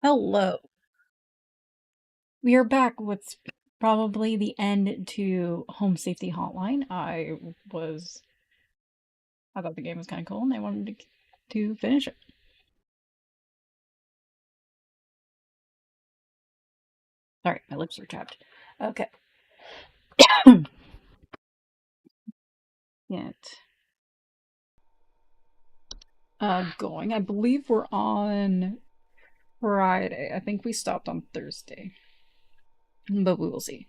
Hello. We are back with probably the end to Home Safety Hotline. I thought the game was kind of cool and I wanted to finish it. Sorry, my lips are chapped. Okay. Get going. I believe we're on Friday. I think we stopped on Thursday, but we will see.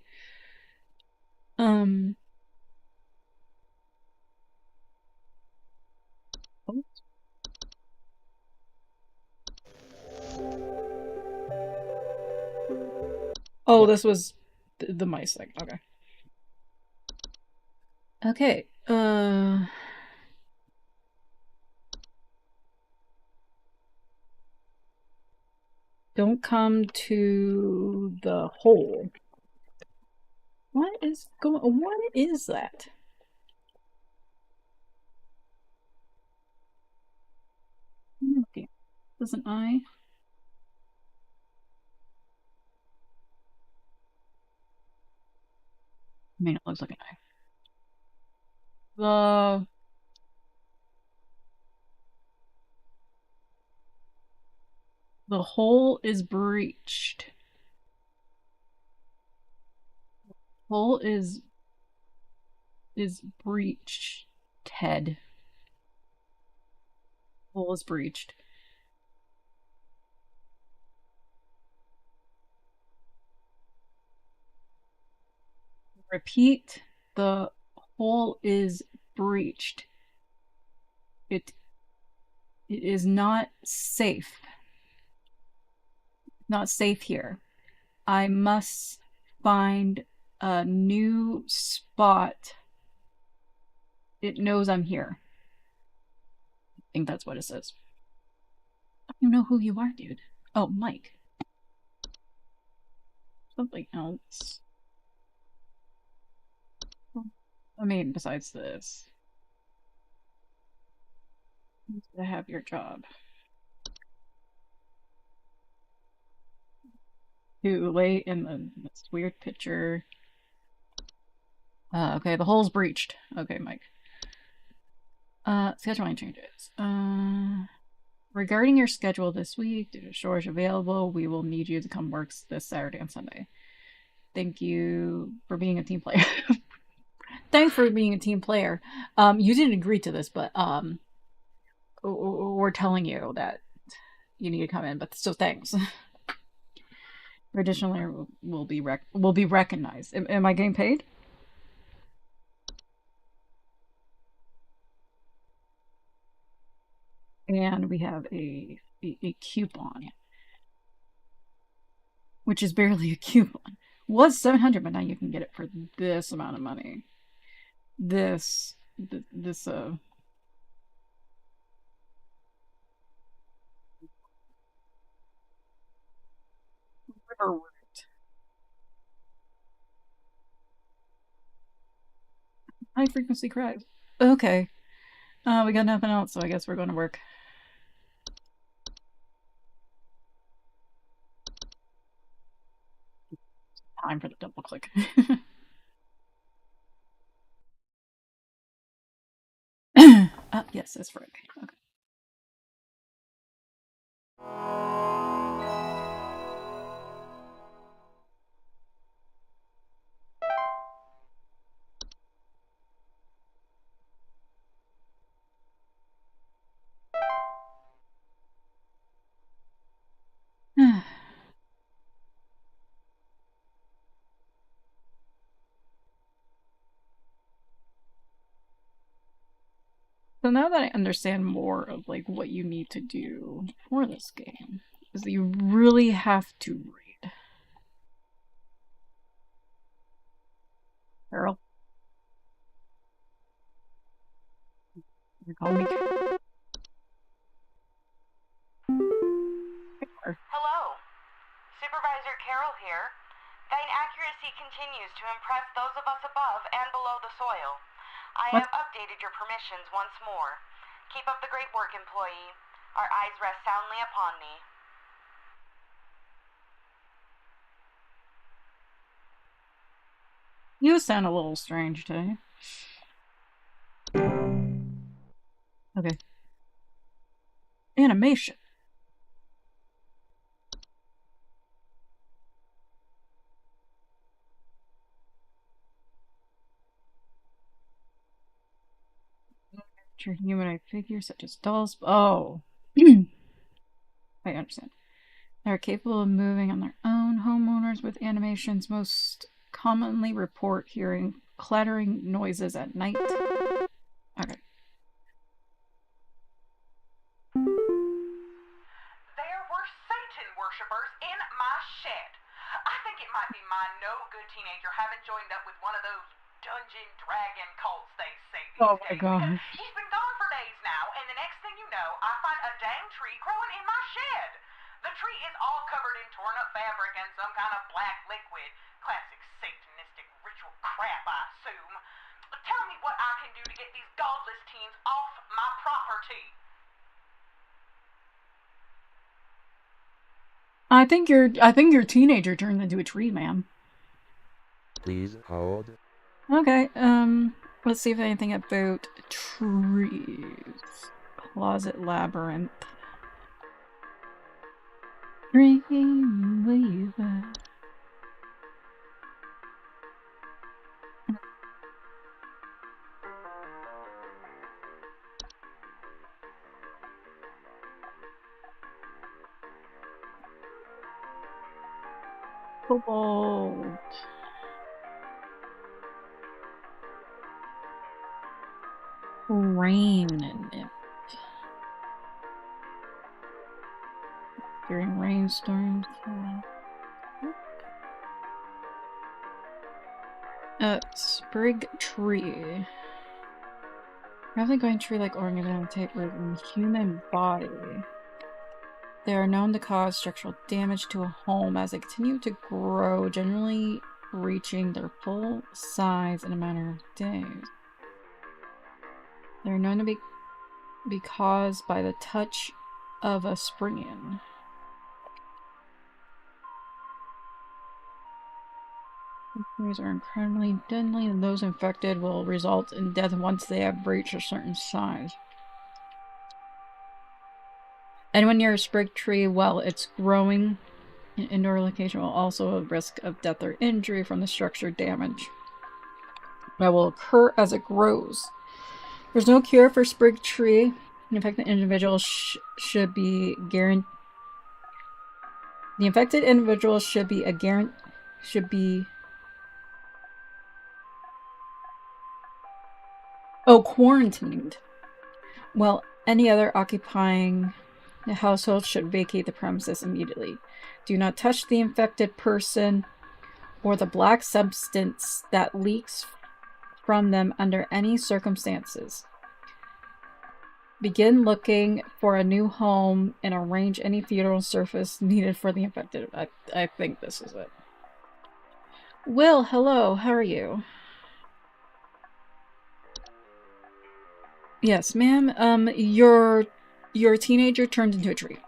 Um. Oh, this was the mice thing. Okay. Okay. Don't come to the hole. What is going? What is that? Okay. Does an eye? I mean, it looks like an eye. The the hole is breached. Hole is breached. Ted. Hole is breached. Repeat. The hole is breached. It it is not safe. Not safe here. I must find a new spot. It knows I'm here. I think that's what it says. I don't know who you are, dude. Oh, Mike. Something else. I mean, besides this, I have your job. To lay in this weird picture. Okay, the hole's breached. Okay, Mike. Scheduling changes. Regarding your schedule this week, due to shortage available, we will need you to come work this Saturday and Sunday. Thank you for being a team player. Thanks for being a team player. You didn't agree to this, but we're telling you that you need to come in. But so thanks. Additionally, will be recognized. Am I getting paid? And we have a coupon, which is barely a coupon. Was 700, but now you can get it for this amount of money. This river high frequency cries. Okay. We got nothing else, so I guess we're going to work. Time for the double click. Yes, that's Frick. Okay. So now that I understand more of like what you need to do for this game, is that you really have to read. Carol, you call me Carol. Hello, Supervisor Carroll here. Thine accuracy continues to impress those of us above and below the soil. I What? have updated your permissions once more. Keep up the great work, employee. Our eyes rest soundly upon thee. You sound a little strange today. Okay. Animation. Humanoid figures such as dolls. Oh. I understand. They are capable of moving on their own. Homeowners with animations most commonly report hearing clattering noises at night. Okay. There were Satan worshippers in my shed. I think it might be my no-good teenager having joined up with one of those dungeon dragon cults they say these Oh my days. Because god. he's been gone for days now, and the next thing you know, I find a dang tree growing in my shed. The tree is all covered in torn-up fabric and some kind of black liquid. Classic satanistic ritual crap, I assume. Tell me what I can do to get these godless teens off my property. I think your teenager turned into a tree, man. Please hold. Okay, let's see if anything about trees. Closet labyrinth. Dreamweaver. Cobalt. Rain and it. During rainstorms. Sprig tree. Rather going tree-like organism take root in the human body. They are known to cause structural damage to a home as they continue to grow, generally reaching their full size in a matter of days. They are known to be caused by the touch of a Springian. Trees are incredibly deadly, and those infected will result in death once they have reached a certain size. Anyone near a sprig tree while it's growing in an indoor location will also have risk of death or injury from the structure damage that will occur as it grows. There's no cure for sprig tree. The infected individual should be guaranteed. The infected individual should be quarantined. While any other occupying the household should vacate the premises immediately. Do not touch the infected person or the black substance that leaks from them under any circumstances. Begin looking for a new home and arrange any funeral service needed for the infected. I think this is it. Will, hello, how are you? Yes, ma'am. Your teenager turned into a tree.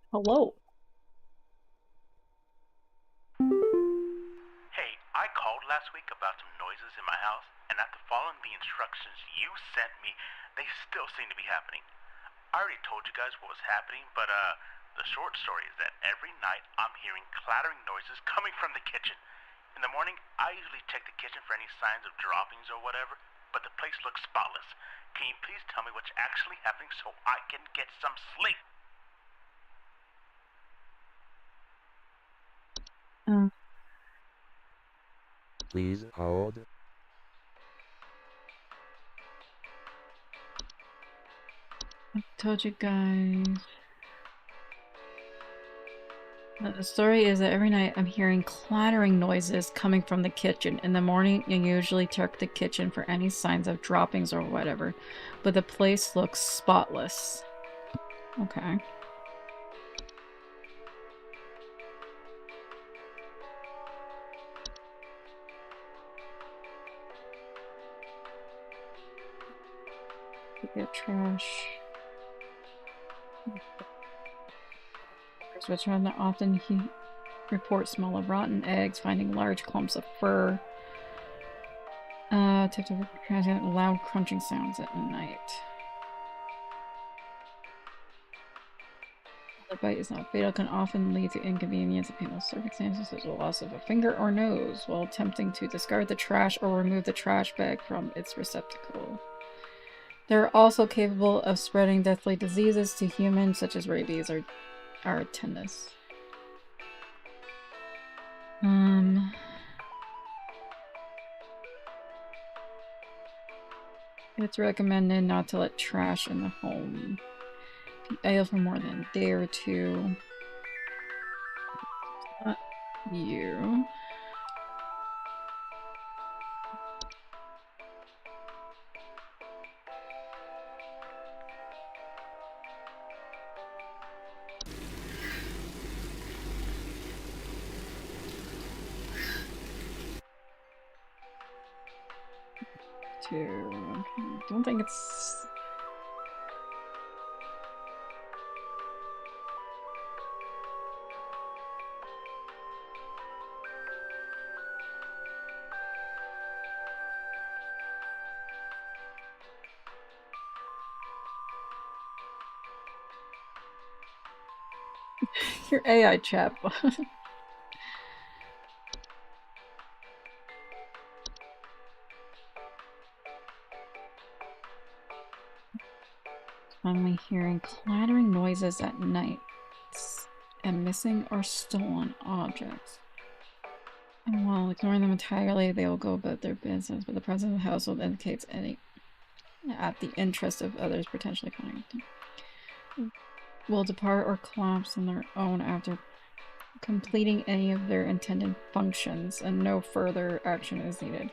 Hello. Hey, I called last week about some noises in my house, and after following the instructions you sent me, they still seem to be happening. I already told you guys what was happening, but the short story is that every night I'm hearing clattering noises coming from the kitchen. In the morning, I usually check the kitchen for any signs of droppings or whatever, but the place looks spotless. Can you please tell me what's actually happening so I can get some sleep? Please hold. I told you guys. The story is that every night I'm hearing clattering noises coming from the kitchen. In the morning, I usually check the kitchen for any signs of droppings or whatever, but the place looks spotless. Okay. Get trash. Which one often he reports smell of rotten eggs, finding large clumps of fur. Tipped over transient loud crunching sounds at night. The bite is not fatal, can often lead to inconvenience in painful circumstances such as the loss of a finger or nose while attempting to discard the trash or remove the trash bag from its receptacle. They're also capable of spreading deathly diseases to humans such as rabies or tetanus. It's recommended not to let trash in the home. Be idle for more than a day or two. Not you. Two. Okay. Don't think it's. Your AI chat. Finally hearing clattering noises at night and missing or stolen objects. And while ignoring them entirely, they will go about their business, but the presence of the household indicates any at the interest of others potentially coming will depart or collapse on their own after completing any of their intended functions, and no further action is needed.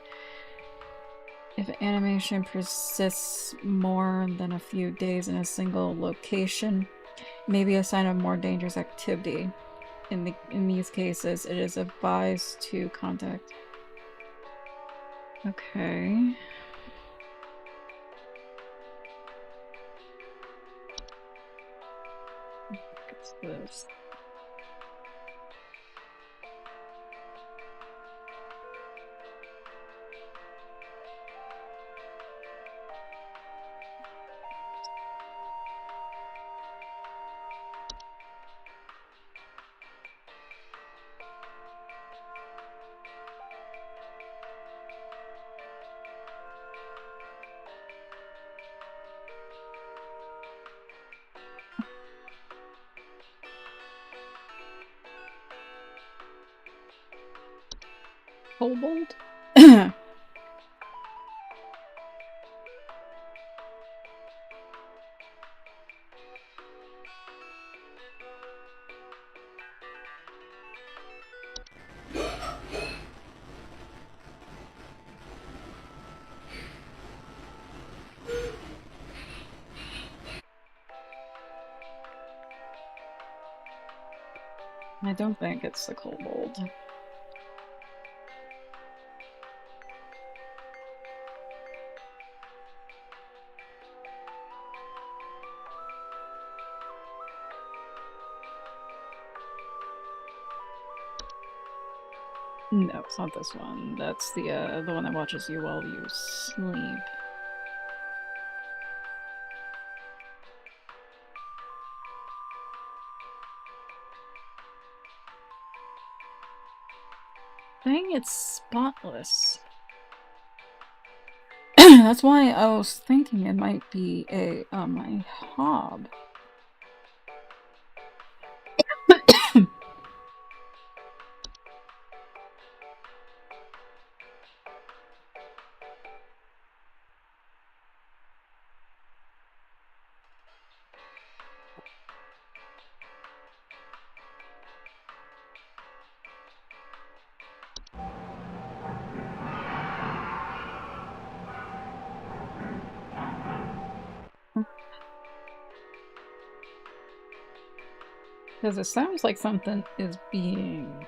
If animation persists more than a few days in a single location, it may be a sign of more dangerous activity. In these cases, it is advised to contact. Okay. What's this? Kobold? I don't think it's the kobold. No, it's not this one. That's the one that watches you while you sleep. Dang, it's spotless. That's why I was thinking it might be a my hob. Because it sounds like something is being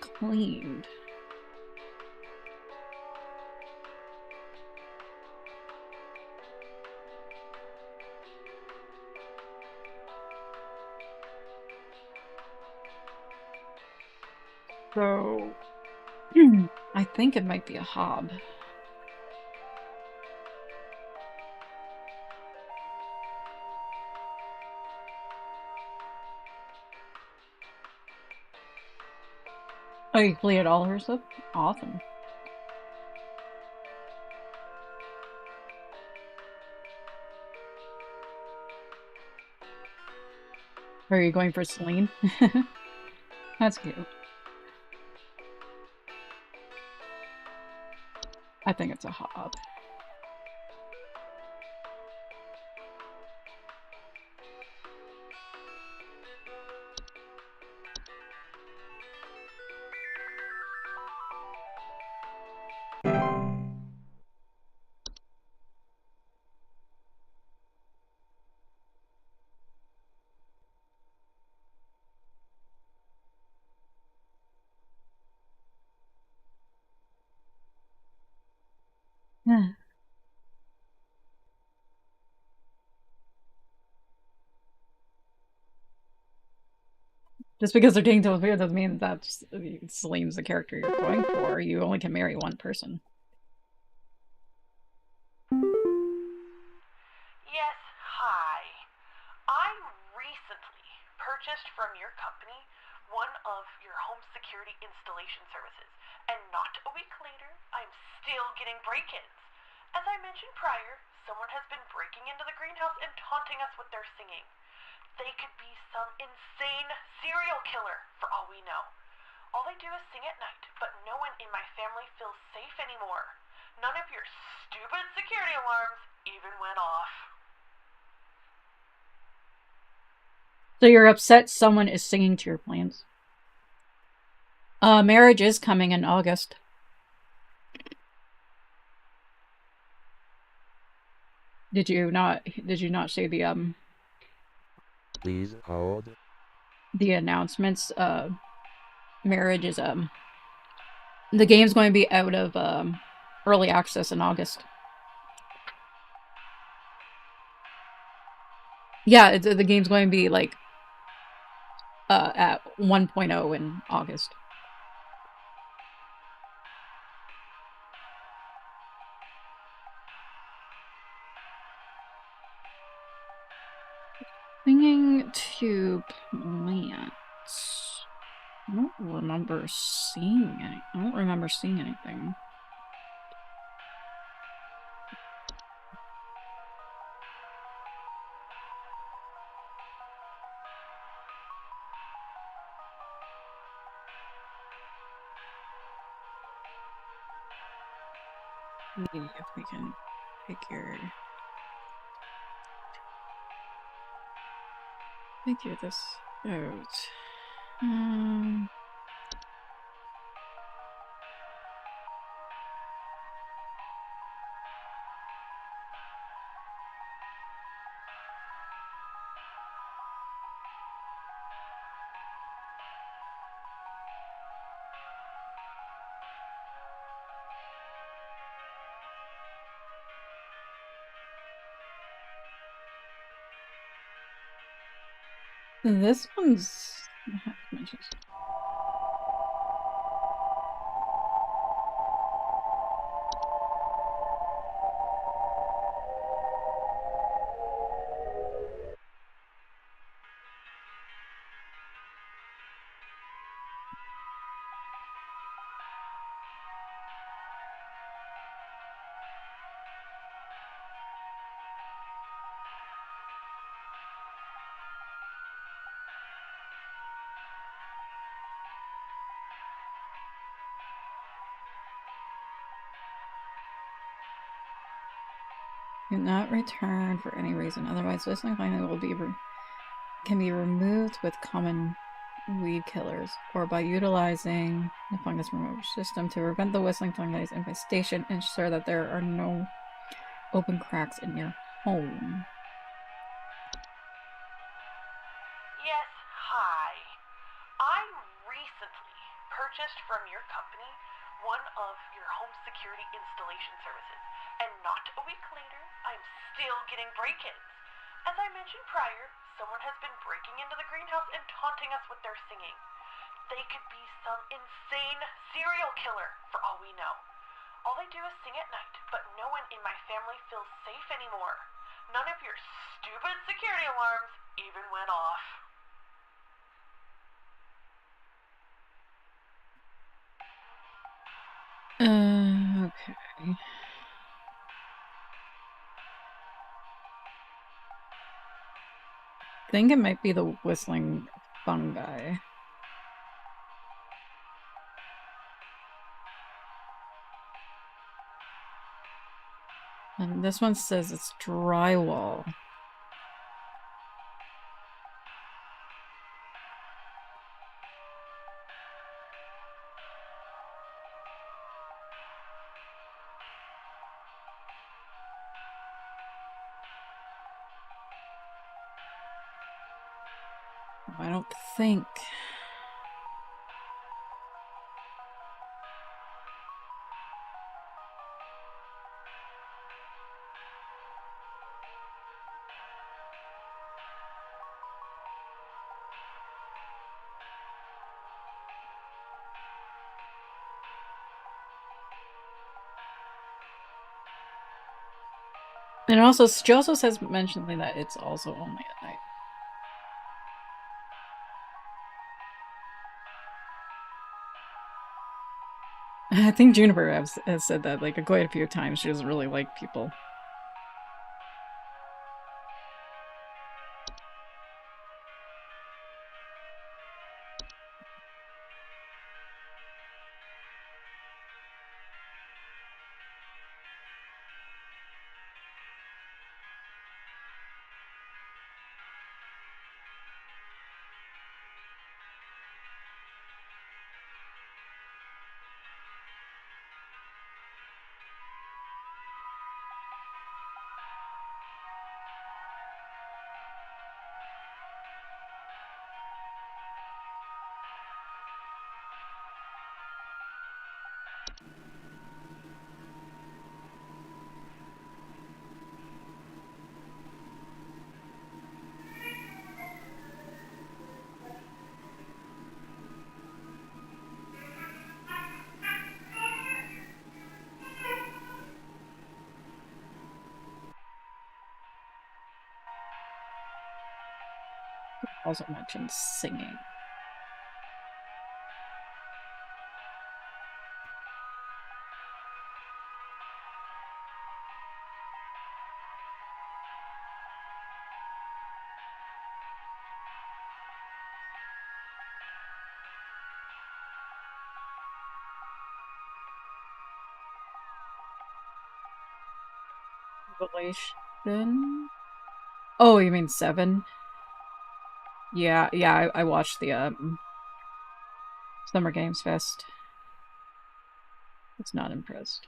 cleaned. So, I think it might be a hob. Oh, you cleared all her stuff? Awesome. Are you going for Celine? That's cute. I think it's a hob. Just because they're dating to a doesn't mean that Celine's the character you're going for. You only can marry one person. Yes, hi. I recently purchased from your company one of your home security installation services, and not a week later, I'm still getting break-ins. As I mentioned prior, someone has been breaking into the greenhouse and taunting us with their singing. They could be some insane serial killer, for all we know. All they do is sing at night, but no one in my family feels safe anymore. None of your stupid security alarms even went off. So you're upset someone is singing to your plans? Marriage is coming in August. Did you not say Please hold. the announcements? Marriage is the game's going to be out of early access in August. Yeah, the game's going to be like at 1.0 in August. Singing to plants. I don't remember seeing anything. See if we can figure this out. This one's do not return for any reason. Otherwise, whistling fungus can be removed with common weed killers, or by utilizing the fungus remover system to prevent the whistling fungus infestation and ensure that there are no open cracks in your home. of your home security installation services. And not a week later, I'm still getting break-ins. As I mentioned prior, someone has been breaking into the greenhouse and taunting us with their singing. They could be some insane serial killer, for all we know. All they do is sing at night, but no one in my family feels safe anymore. None of your stupid security alarms even went off. Okay. I think it might be the whistling fungi. And this one says it's drywall. I don't think. And also, she also says mentioned that it's also only at night. I think Juniper has said that like quite a few times. She doesn't really like people. Also mentioned singing. Revelation. Oh, you mean 7? Yeah, I watched the Summer Games Fest. Was not impressed.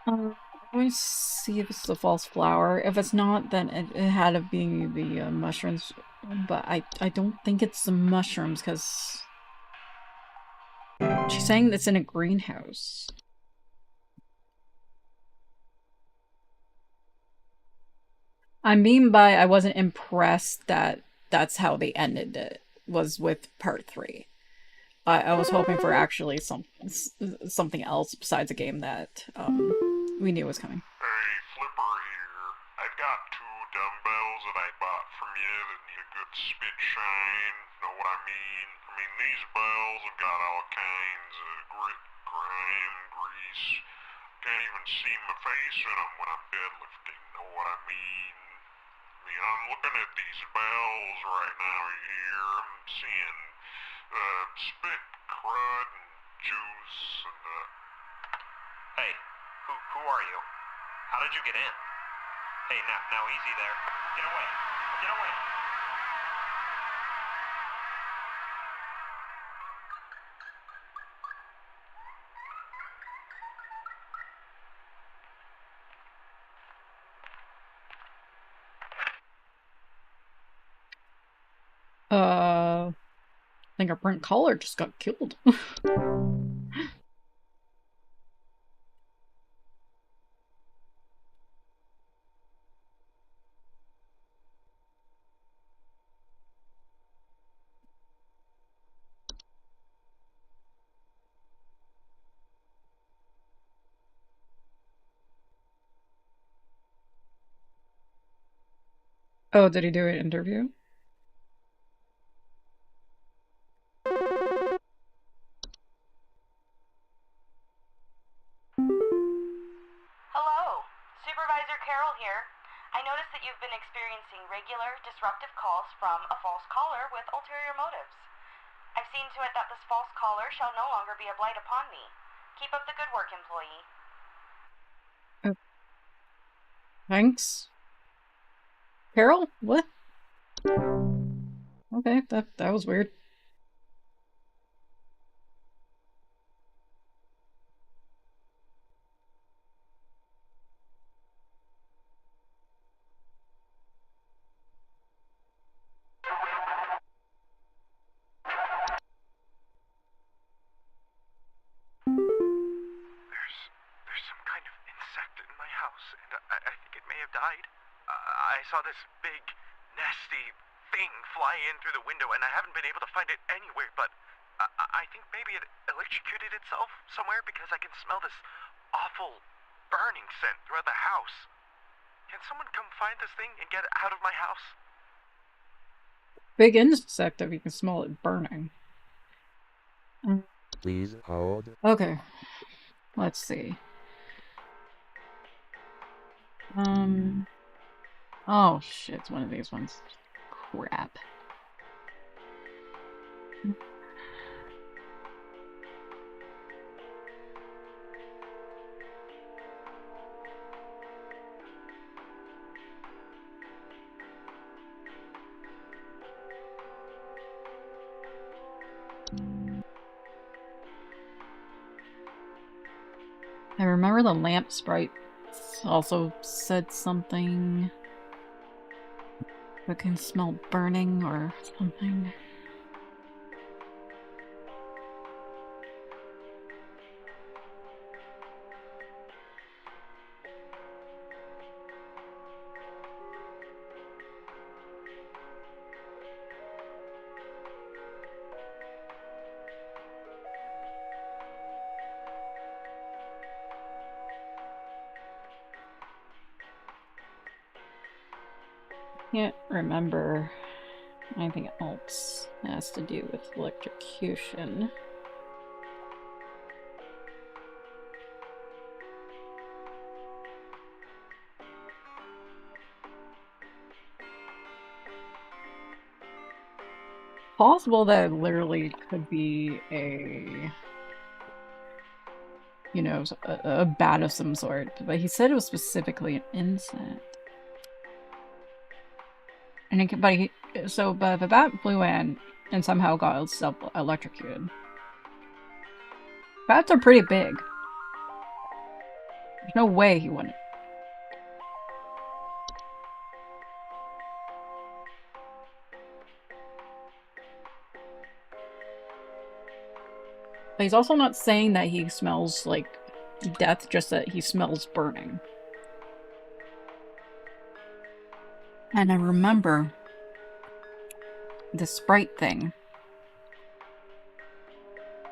Let me see if it's the false flower. If it's not, then it had to be the mushrooms. But I don't think it's the mushrooms because she's saying it's in a greenhouse. I mean by I wasn't impressed that that's how they ended it, was with part 3. I was hoping for actually something else besides a game that we knew was coming. Hey, Flipper here. I've got 2 dumbbells that I bought from you that need a good spit shine. Know what I mean? I mean, these bells have got all kinds of grit, grime, grease. Can't even see my face in them when I'm deadlifting. Know what I mean? I mean, I'm looking at these bells right now here. I'm seeing spit, crud, and juice, and Hey, who are you? How did you get in? Hey, now easy there. Get away. Get away. fingerprint caller just got killed. Oh, did he do an interview? Hello, Supervisor Carroll here. I noticed that you've been experiencing regular, disruptive calls from a false caller with ulterior motives. I've seen to it that this false caller shall no longer be a blight upon me. Keep up the good work, employee. Thanks. Carol? What? Okay, that was weird. There's some kind of insect in my house, and I think it may have died. I saw this big, nasty thing fly in through the window, and I haven't been able to find it anywhere, but I think maybe it electrocuted itself somewhere because I can smell this awful burning scent throughout the house. Can someone come find this thing and get it out of my house? Big insect if you can smell it burning. Please hold. Okay. Let's see. Oh shit, it's one of these ones. Crap. I remember the lamp sprite also said something that can smell burning or something. Can't remember anything else that has to do with electrocution. Possible that it literally could be a, you know, a bat of some sort, but he said it was specifically an insect. And it, but the bat flew in and somehow got itself electrocuted. Bats are pretty big. There's no way he wouldn't. But he's also not saying that he smells like death, just that he smells burning. And I remember the sprite thing.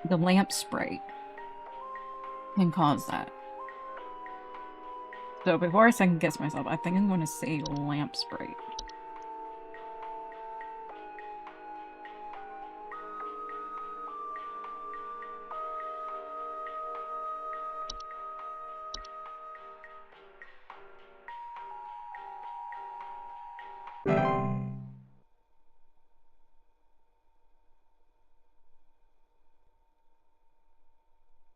The lamp sprite can cause that. So before I second guess myself, I think I'm going to say lamp sprite.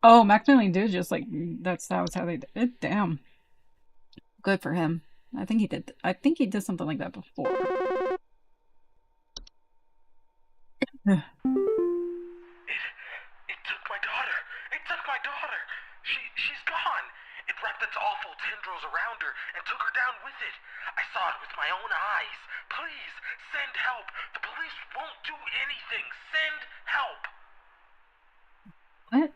Oh, McNally did just like that was how they did it. Damn. Good for him. I think he did something like that before. It took my daughter. It took my daughter. She's gone. It wrapped its awful tendrils around her and took her down with it. I saw it with my own eyes. Please, send help. The police won't do anything. Send help! What?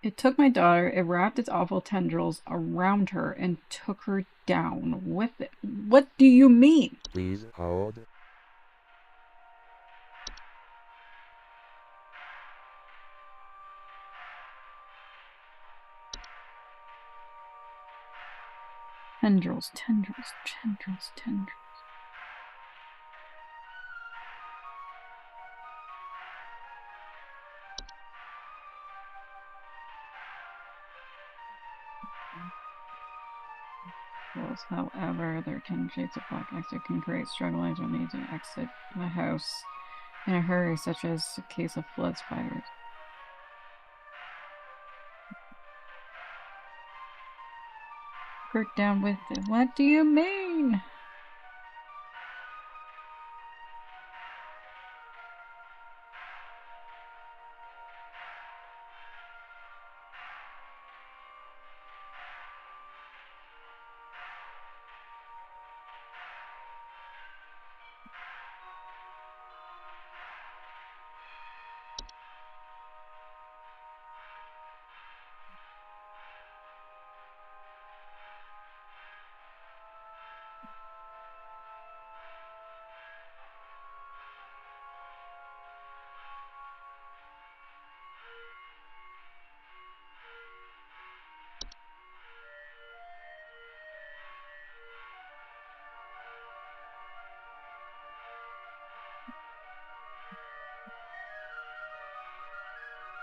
It took my daughter, it wrapped its awful tendrils around her, and took her down with it. What do you mean? Please hold. Tendrils, tendrils, tendrils, tendrils. However, their 10 shades of black exit can create struggle as we need to exit the house in a hurry, such as a case of flood spiders. Hurt down with it. What do you mean?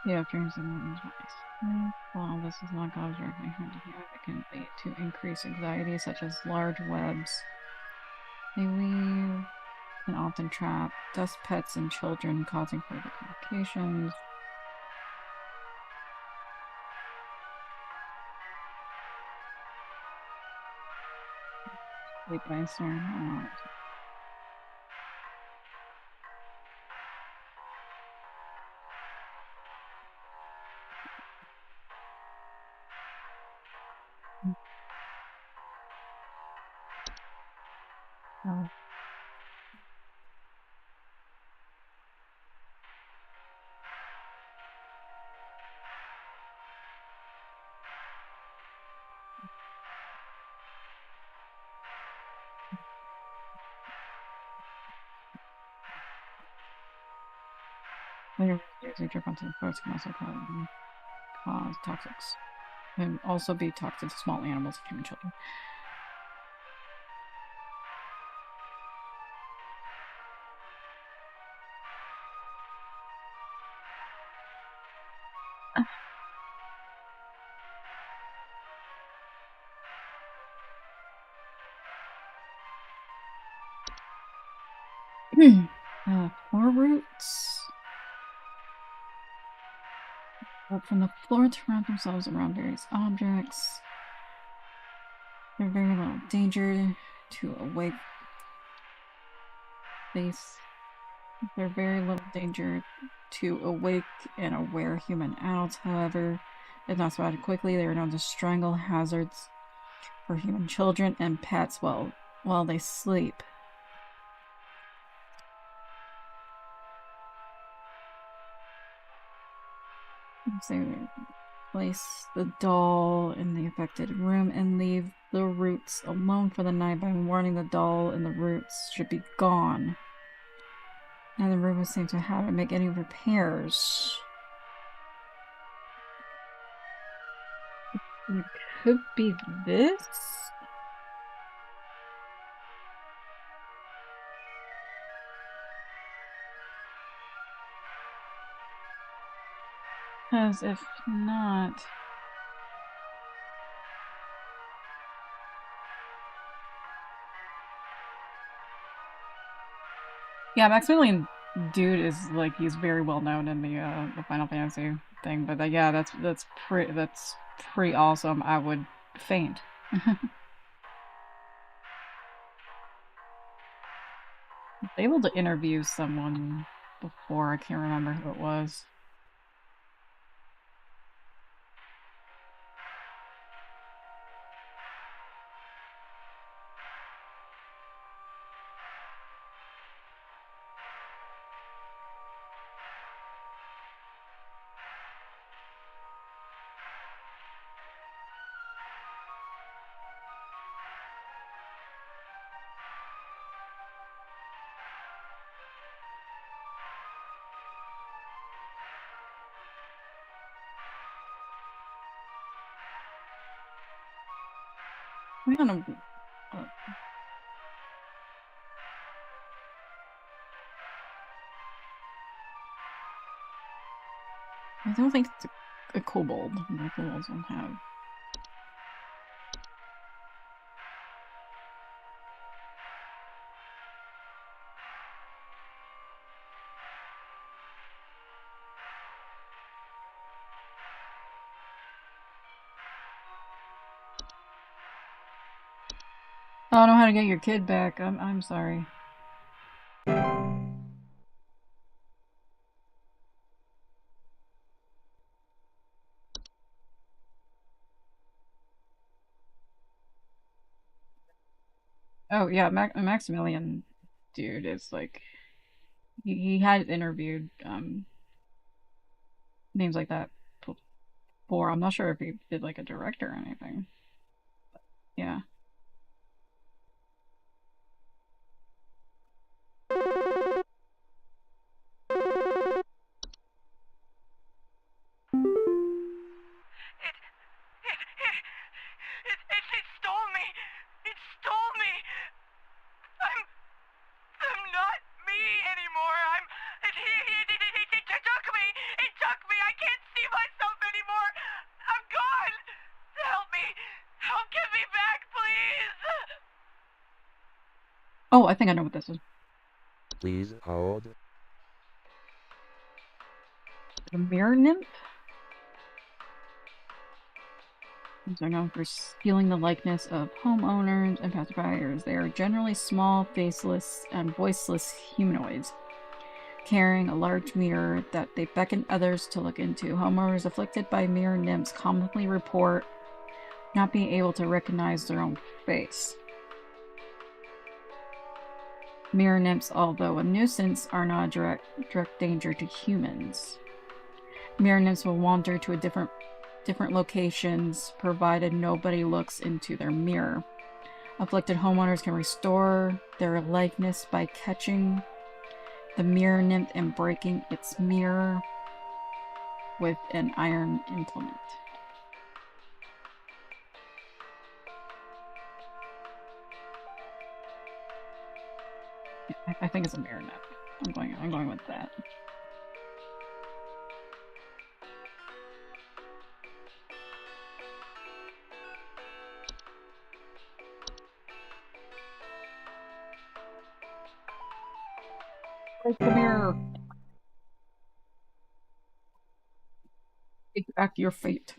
Yeah, dreams and nightmares. While this is not caused directly hand to hand, it can lead to increased anxiety, such as large webs. They weave and often trap dust pets and children, causing further complications. Sleep by snare. Oh. When you drip onto the floor, it can also cause toxics. And also be toxic to small animals and human children. Floor roots. Up from the floor to wrap themselves around various objects. They're very little danger to awake. They're very little danger to awake and aware human adults, however. If not spotted quickly, they are known as strangle hazards for human children and pets while they sleep. So place the doll in the affected room and leave the roots alone for the night by warning the doll and the roots should be gone. And the room is safe to have to make any repairs. It could be this? Because if not... Yeah, Maximilian Dude is like, he's very well known in the Final Fantasy thing, but yeah, that's pretty awesome. I would faint. I was able to interview someone before, I can't remember who it was. I don't know. I don't think it's a kobold. The kobolds don't have. I don't know how to get your kid back. I'm sorry. Oh yeah, Maximilian, dude, is like he had interviewed names like that before. I'm not sure if he did like a director or anything. Yeah. It stole me. It stole me. I'm not me anymore. It took me. It took me. I can't see myself anymore. I'm gone. Help me. Help get me back, please. Oh, I think I know what this is. Please hold. The mirror nymph? These are known for stealing the likeness of homeowners and pacifiers. They are generally small, faceless, and voiceless humanoids, carrying a large mirror that they beckon others to look into. Homeowners afflicted by mirror nymphs commonly report not being able to recognize their own face. Mirror nymphs, although a nuisance, are not a direct danger to humans. Mirror nymphs will wander to a different locations, provided nobody looks into their mirror. Afflicted homeowners can restore their likeness by catching the mirror nymph and breaking its mirror with an iron implement. I think it's a mirror nymph. I'm going with that. Break the mirror. Take back your fate.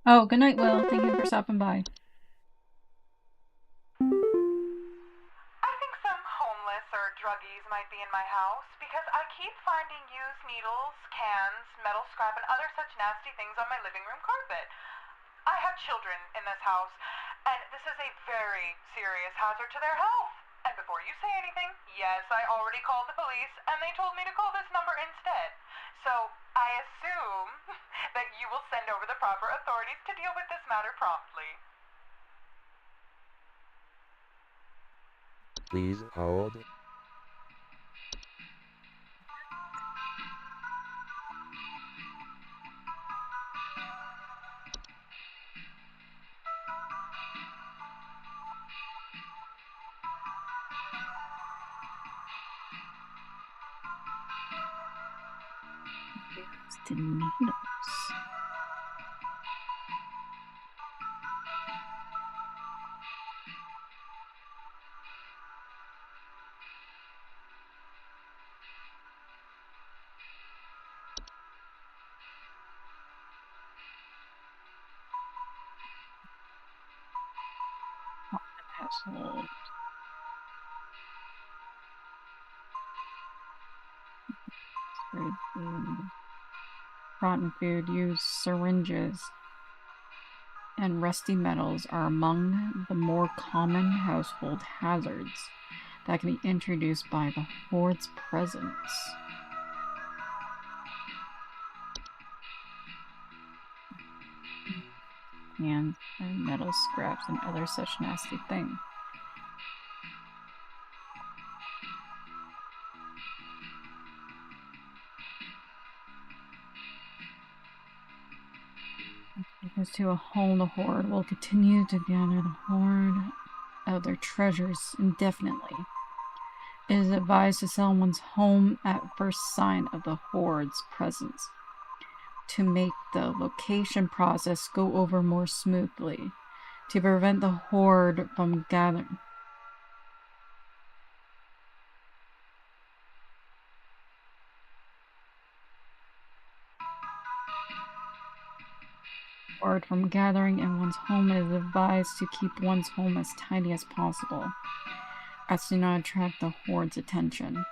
Oh, good night, Will. Thank you for stopping by. I think some homeless or druggies might be in my house because I keep finding used needles, cans, metal scrap, and other such nasty things on my living room carpet. I have children in this house, and this is a very serious hazard to their health. And before you say anything, yes, I already called the police, and they told me to call this number instead. So I assume that you will send over the proper authorities to deal with this matter promptly. Please hold. Tomatoes. Household. Rotten food, use syringes, and rusty metals are among the more common household hazards that can be introduced by the Horde's presence. cans, and metal scraps, and other such nasty things. Because to a hole, the horde will continue to gather the hoard of their treasures indefinitely. It is advised to sell one's home at first sign of the horde's presence to make the location process go over more smoothly, to prevent the horde from gathering. From gathering in one's home, it is advised to keep one's home as tidy as possible, as to not attract the horde's attention.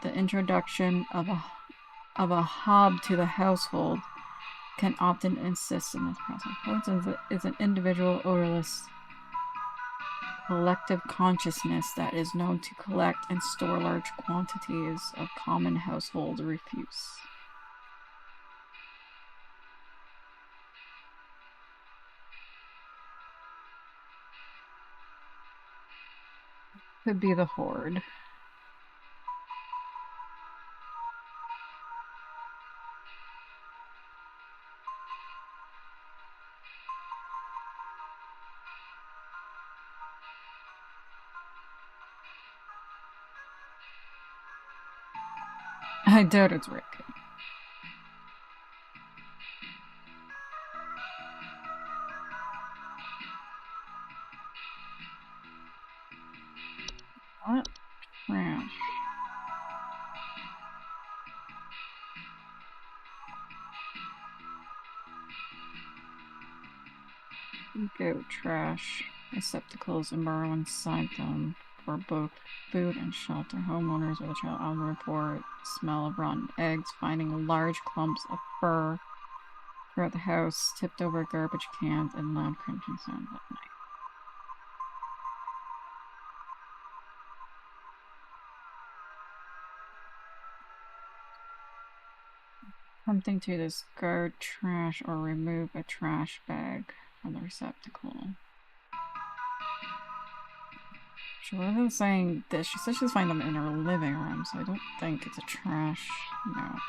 The introduction of a hob to the household can often assist in this process. Hordes is an individual, odorless, collective consciousness that is known to collect and store large quantities of common household refuse. Could be the horde. I doubt it's Rick. What? Trash. Go trash receptacles and burrow inside them for both food and shelter. Homeowners with a child on report smell of rotten eggs, finding large clumps of fur throughout the house, tipped over garbage cans, and loud crunching sounds at night. Something to discard trash or remove a trash bag from the receptacle. She wasn't saying this. She said she's finding them in her living room, so I don't think it's a trash. No.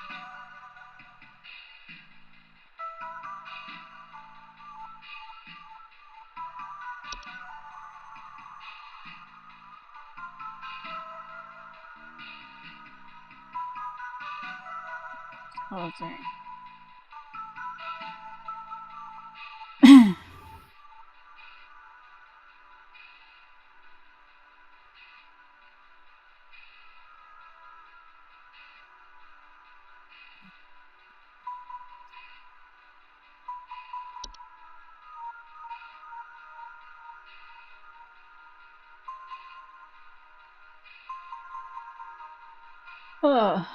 Closing. Ugh.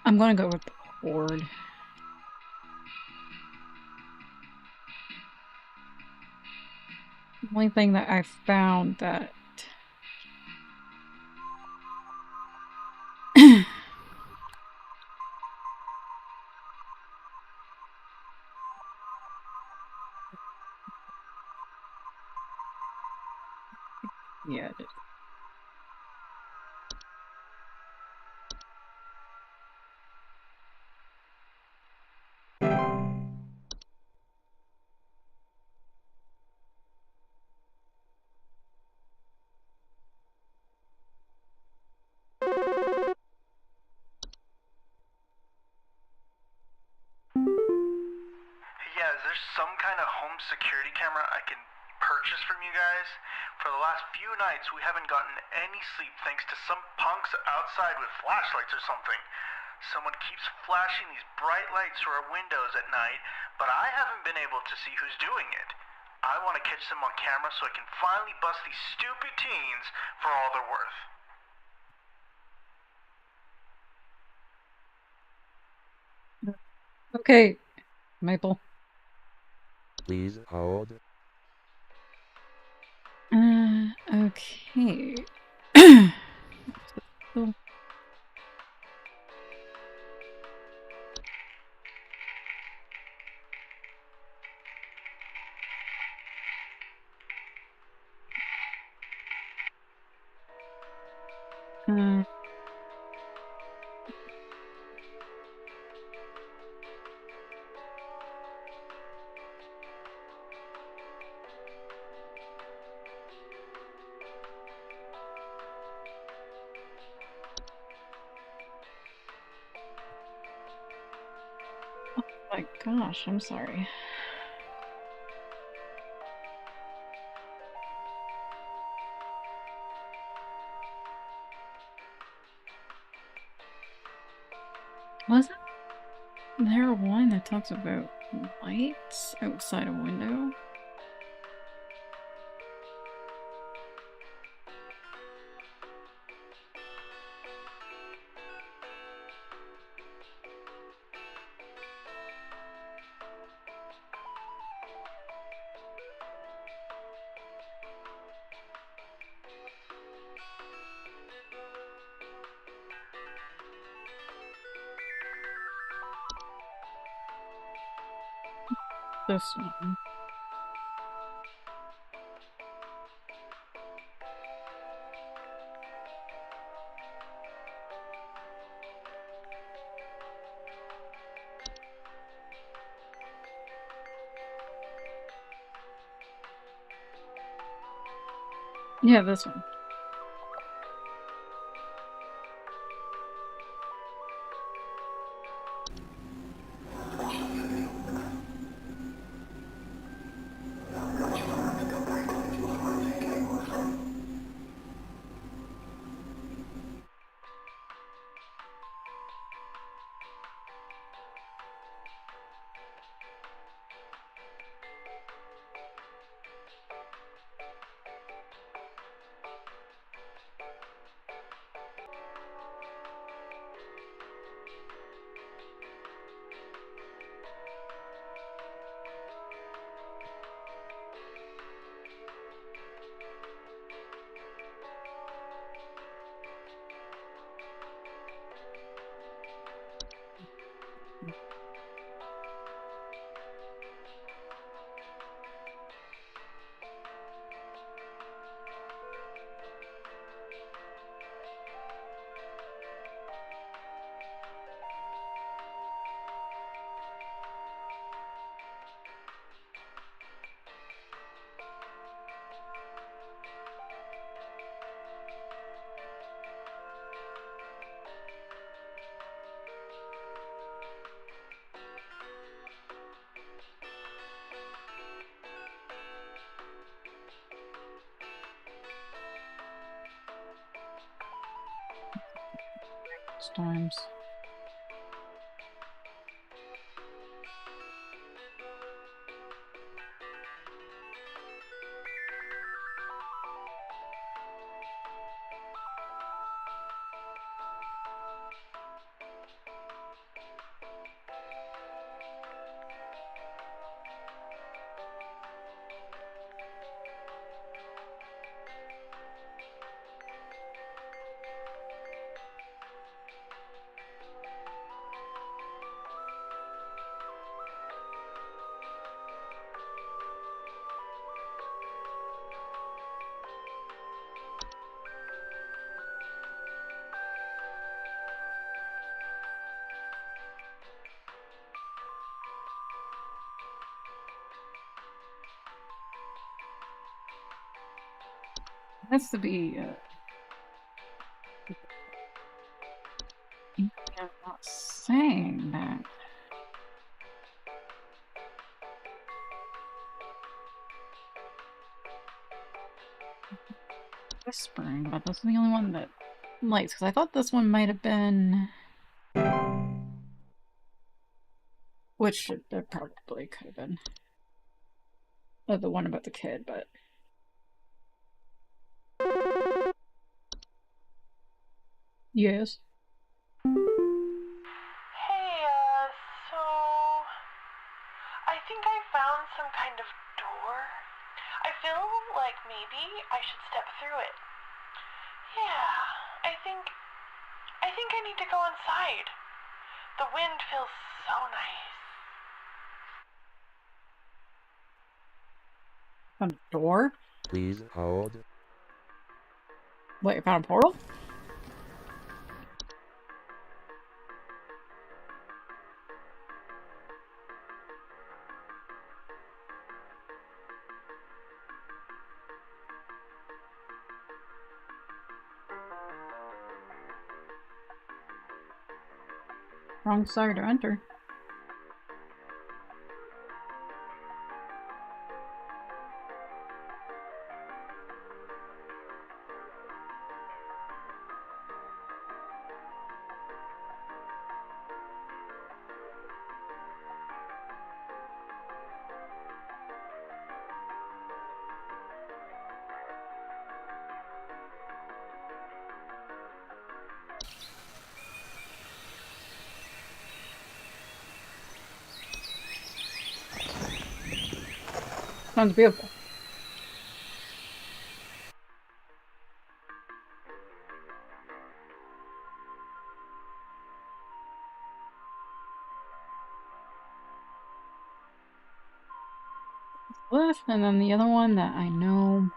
I'm gonna go with the horde. The only thing that I found that yeah, it is. Yeah, is there some kind of home security camera I can purchase from you guys? For the last few nights, we haven't gotten any sleep thanks to some punks outside with flashlights or something. Someone keeps flashing these bright lights through our windows at night, but I haven't been able to see who's doing it. I want to catch them on camera so I can finally bust these stupid teens for all they're worth. Okay, Maple. Please hold. Okay. So- Uh, oh my gosh, I'm sorry. Wasn't there one that talks about lights outside a window? This one. Yeah, this one. Storms. It has to be, I'm not saying that. Whispering, but that's the only one that lights, because I thought this one might have been... Which there probably could have been. The one about the kid, but... Yes. Hey, so like maybe I should step through it. Yeah, I think I need to go inside. The wind feels so nice. Found a door? Please hold. What, you found a portal? Wrong side to enter. Sounds beautiful. Left, and then the other one that I know.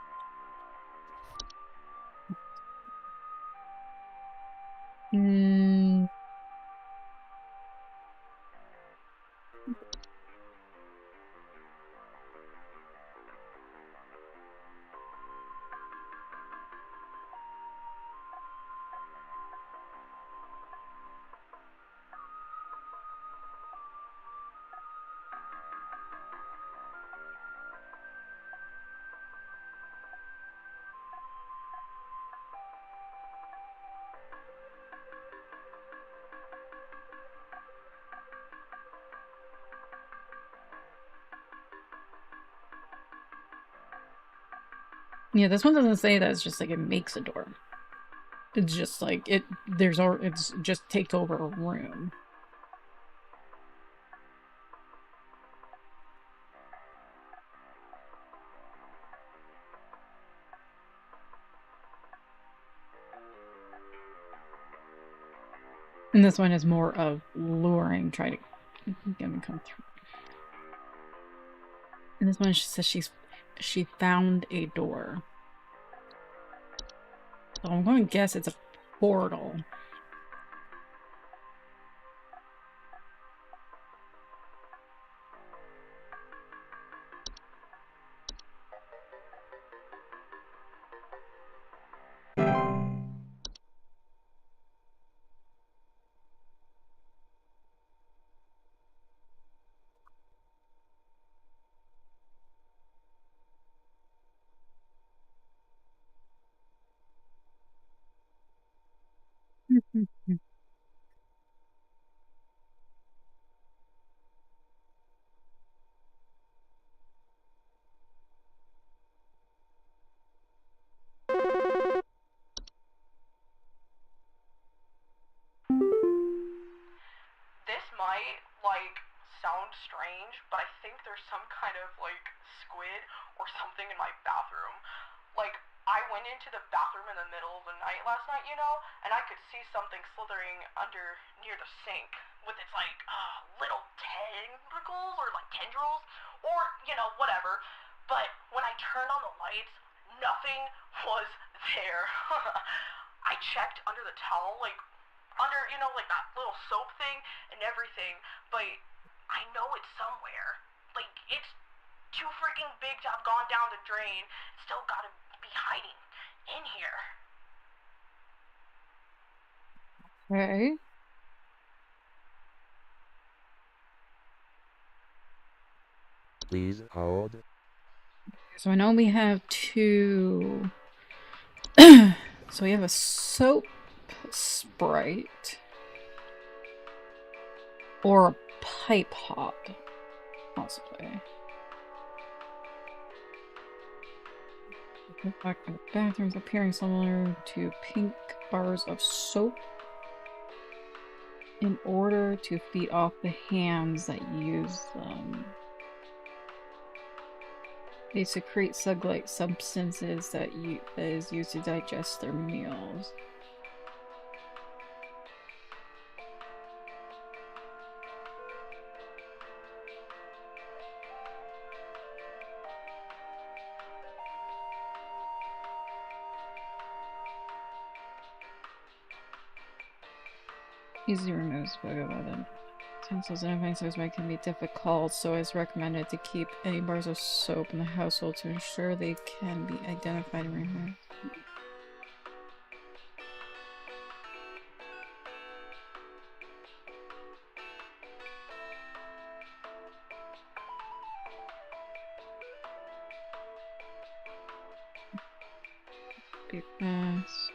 Yeah, this one doesn't say that. It's just like it makes a door. It's just like it's just takes over a room. And this one is more of luring, try to get him to come through. And this one she says she found a door. So I'm going to guess it's a portal. This might, sound strange, but I think there's some kind of, squid or something in my bathroom. I went into the bathroom in the middle of the night last night, and I could see something slithering under near the sink with its, little tentacles or, tendrils or, whatever. But when I turned on the lights, nothing was there. I checked under the towel, under, that little soap thing and everything, but I know it's somewhere. It's too freaking big to have gone down the drain. It's still gotta be hiding in here. Okay. Please hold. So I know we have two. So we have a soap sprite or a pipe hop, possibly. Back in the bathrooms appearing similar to pink bars of soap in order to feed off the hands that use them. They secrete slug-like substances that is used to digest their meals. Easy removes bug by them. Utensils and identifying can be difficult, so it's recommended to keep any bars of soap in the household to ensure they can be identified and removed. Be fast.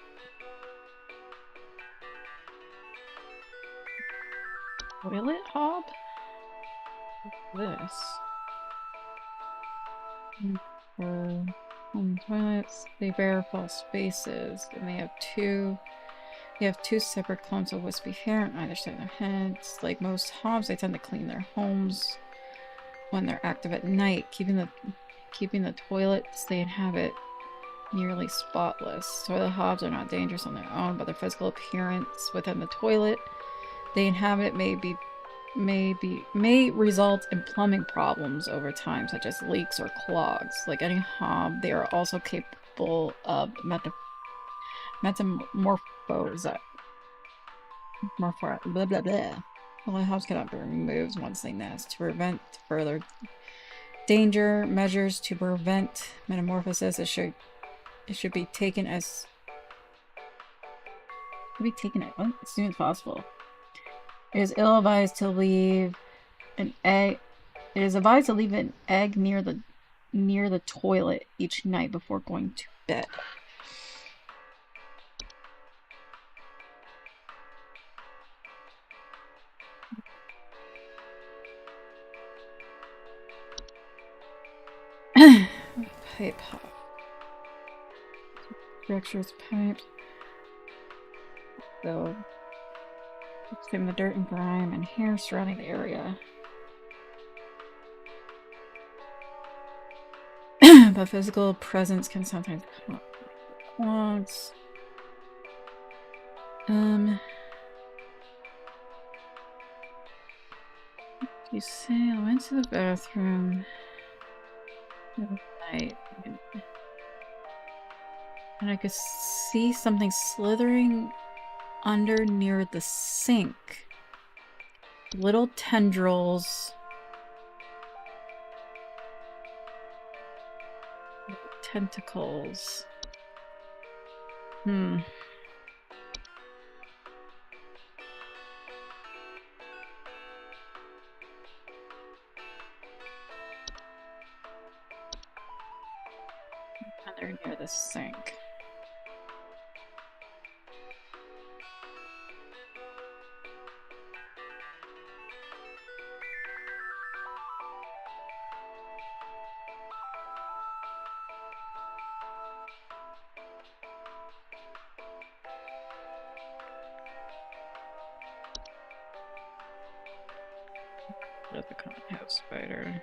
Toilet hob? What's this? For home toilets, they bear false spaces, and they have two separate clumps of wispy hair on either side of their heads. Like most hobs, they tend to clean their homes when they're active at night, keeping the toilets they inhabit nearly spotless. Toilet hobs are not dangerous on their own, but their physical appearance within the toilet they inhabit may result in plumbing problems over time, such as leaks or clogs. Like any hob, they are also capable of metamorphose. Blah, blah, blah. Toilet hobs cannot be removed once they nest. To prevent further danger, measures to prevent metamorphosis should be taken as soon as possible. It is advised to leave an egg near the toilet each night before going to bed. Pipe hop. Structures pipes. So clean the dirt and grime and hair surrounding the area. But physical presence can sometimes come up with clogs. You say I went to the bathroom the other night and I could see something slithering under near the sink. Little tendrils. Tentacles. Under near the sink. There's the common house spider.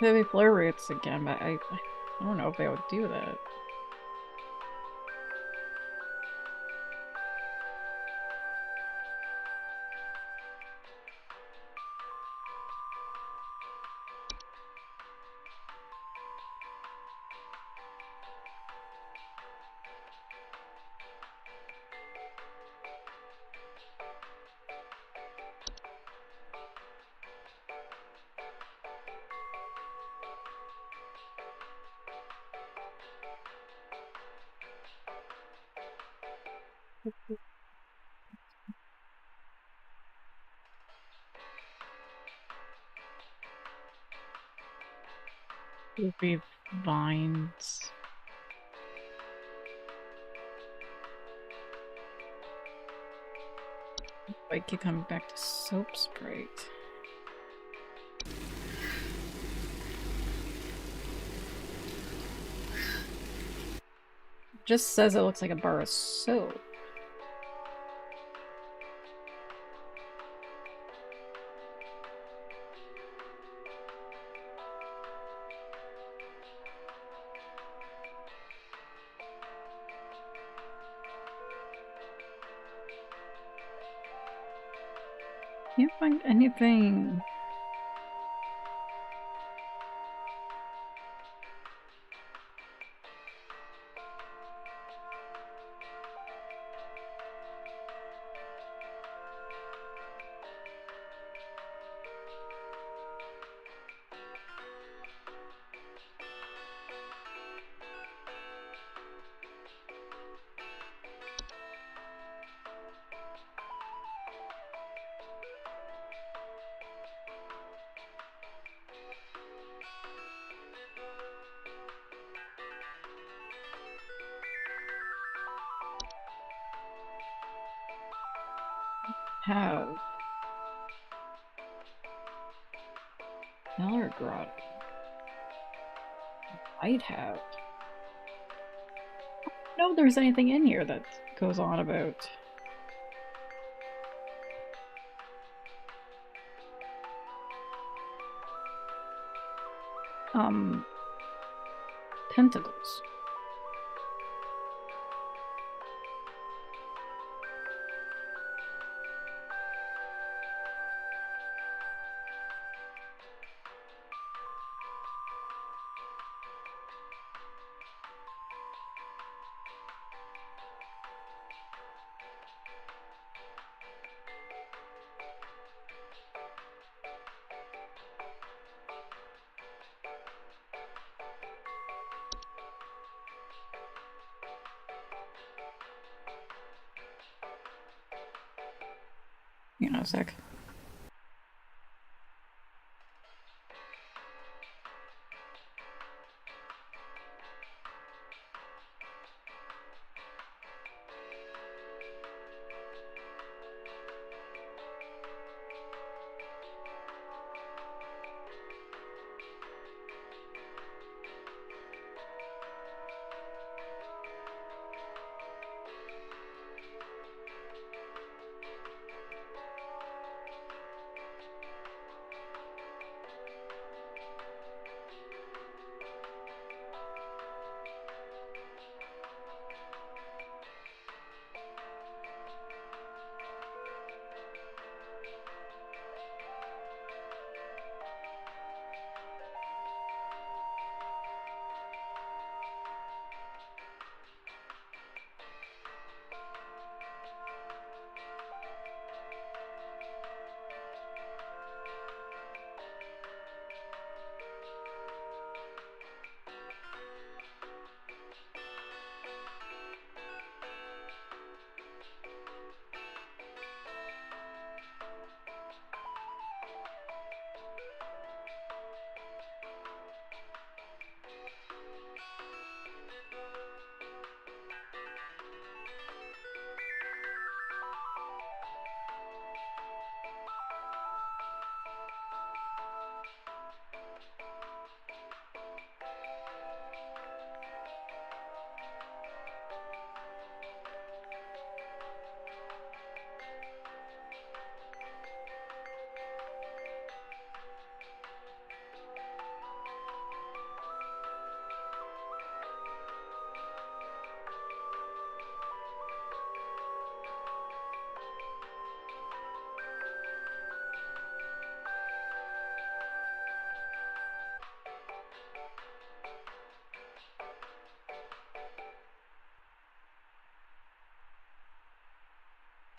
Heavy flare rates again, but I don't know if they would do that. Would be vines. I keep coming back to soap sprite. just says it looks like a bar of soap. Can't find anything. Have Miller Grotto. Might have. I don't know if there's anything in here that goes on about tentacles. You know, a sec.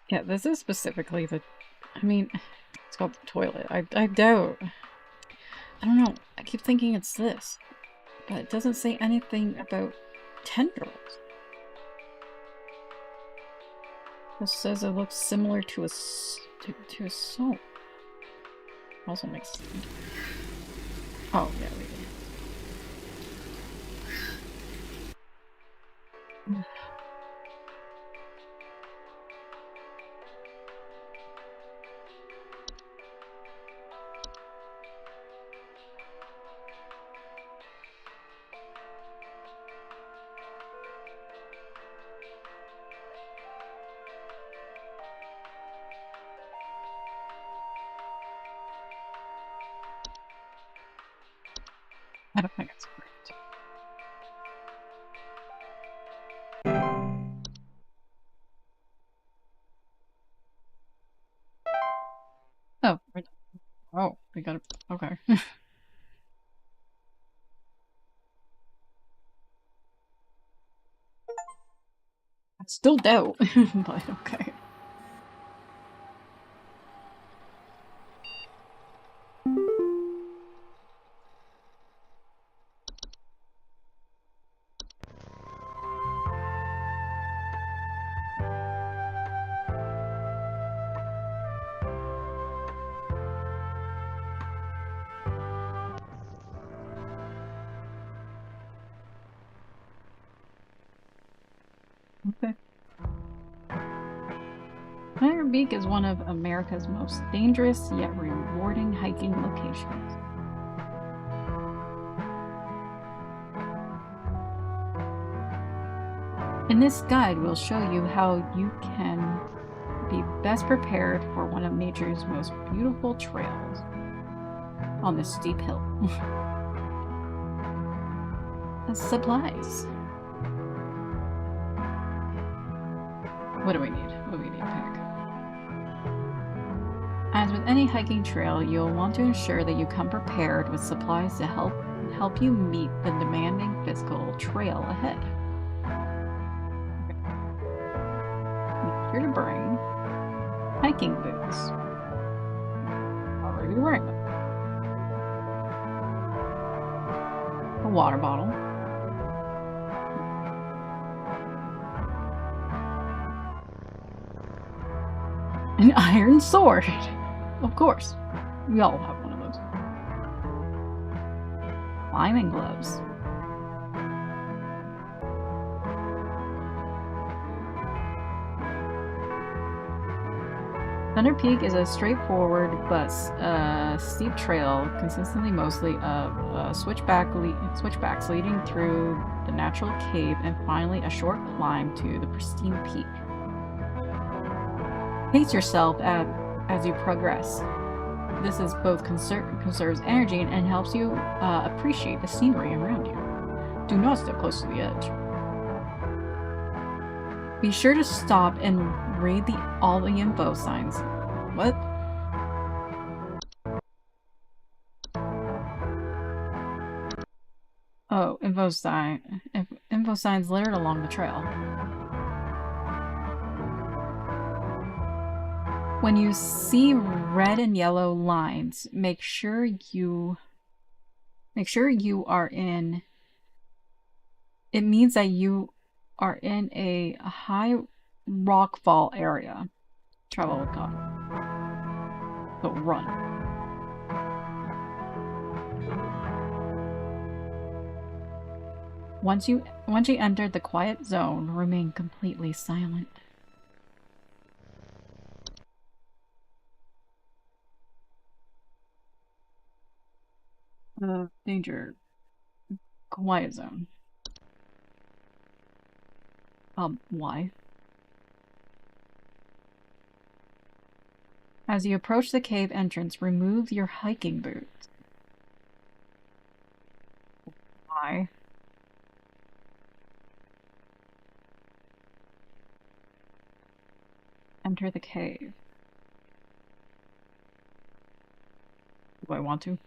Yeah, this is specifically the. I mean, it's called the toilet. I doubt. I don't know. I keep thinking it's this, but it doesn't say anything about tendrils. It says it looks similar to a soap. Also makes sense. Oh yeah, we did. I don't think it's great. Oh, oh, we got it. Okay. Still doubt, but okay. Okay. Thunder Peak is one of America's most dangerous yet rewarding hiking locations. In this guide, we'll show you how you can be best prepared for one of nature's most beautiful trails on this steep hill. Supplies. What do we need? What do we need to pick? As with any hiking trail, you'll want to ensure that you come prepared with supplies to help you meet the demanding physical trail ahead. Make sure to bring hiking boots. Already wearing them. A water bottle. An iron sword. Of course. We all have one of those. Climbing gloves. Thunder Peak is a straightforward but steep trail, consistently mostly of switchbacks leading through the natural cave and finally a short climb to the pristine peak. Pace yourself as you progress. This is both conserves energy and helps you appreciate the scenery around you. Do not step close to the edge. Be sure to stop and read all the info signs. What? Oh, info signs littered along the trail. When you see red and yellow lines, make sure you are in. It means that you are in a high rockfall area. Travel with caution. So run. Once you enter the quiet zone, remain completely silent. Danger. Quiet zone. Why? As you approach the cave entrance, remove your hiking boots. Why? Enter the cave. Do I want to?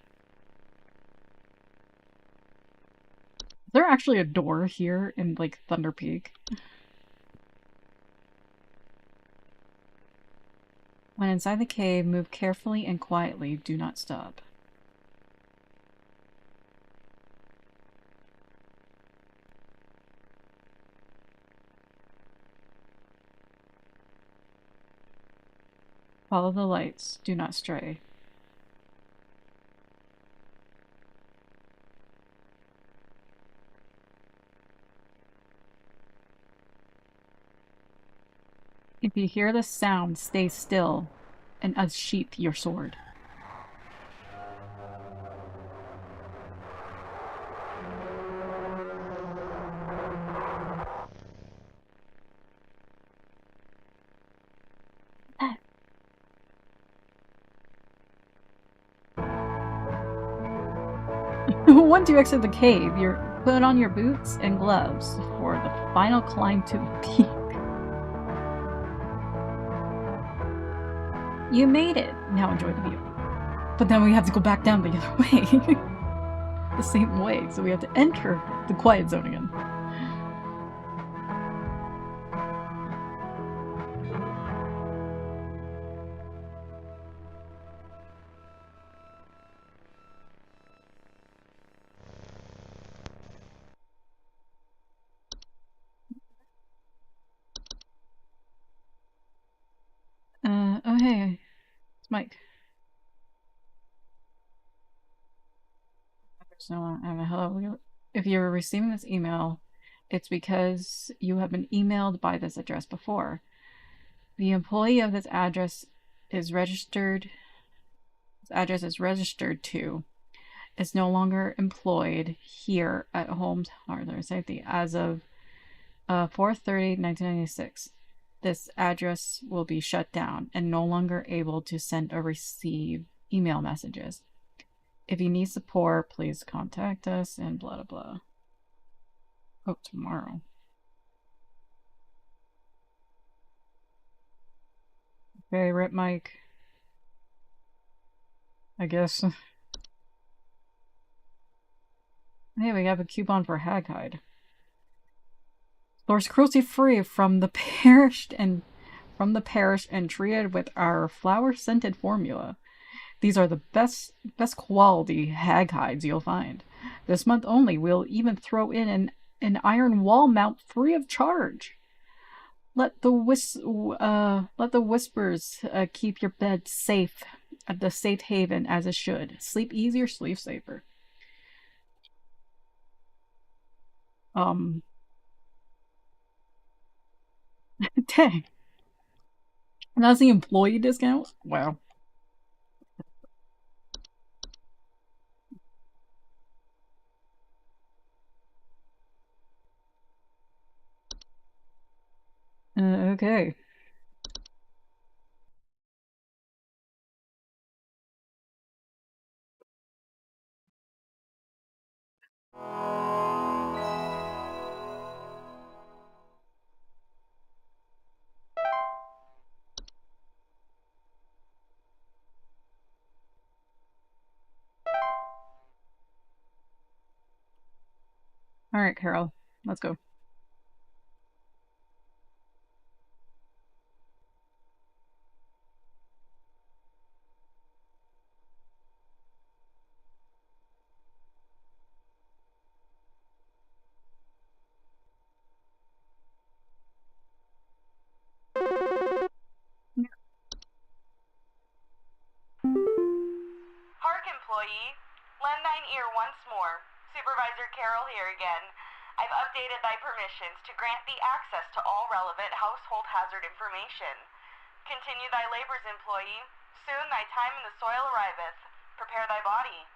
Is there actually a door here in, like, Thunder Peak? When inside the cave, move carefully and quietly. Do not stop. Follow the lights. Do not stray. If you hear the sound, stay still and unsheath your sword. Once you exit the cave, you put on your boots and gloves for the final climb to the peak. You made it! Now enjoy the view. But then we have to go back down the other way. The same way, so we have to enter the quiet zone again. Oh hey, it's Mike. So, hello. If you're receiving this email, it's because you have been emailed by this address before. The employee of this address is registered. This address is registered to. Is no longer employed here at Holmes Hardware Safety as of 4/30/1996. This address will be shut down and no longer able to send or receive email messages. If you need support, please contact us and blah blah blah. Oh, tomorrow. Okay, Rip Mike. I guess. Hey, we have a coupon for Hag Hide. Source cruelty free from the parish and treated with our flower scented formula. These are the best quality hag hides you'll find. This month only, we'll even throw in an iron wall mount free of charge. Let the whispers keep your bed safe at the safe haven as it should. Sleep easier, sleep safer. Dang. And that's the employee discount? Wow. Okay. All right, Carol, let's go. Park employee, lend thine ear once more. Supervisor Carroll here again. I've updated thy permissions to grant thee access to all relevant household hazard information. Continue thy labors, employee. Soon thy time in the soil arriveth. Prepare thy body.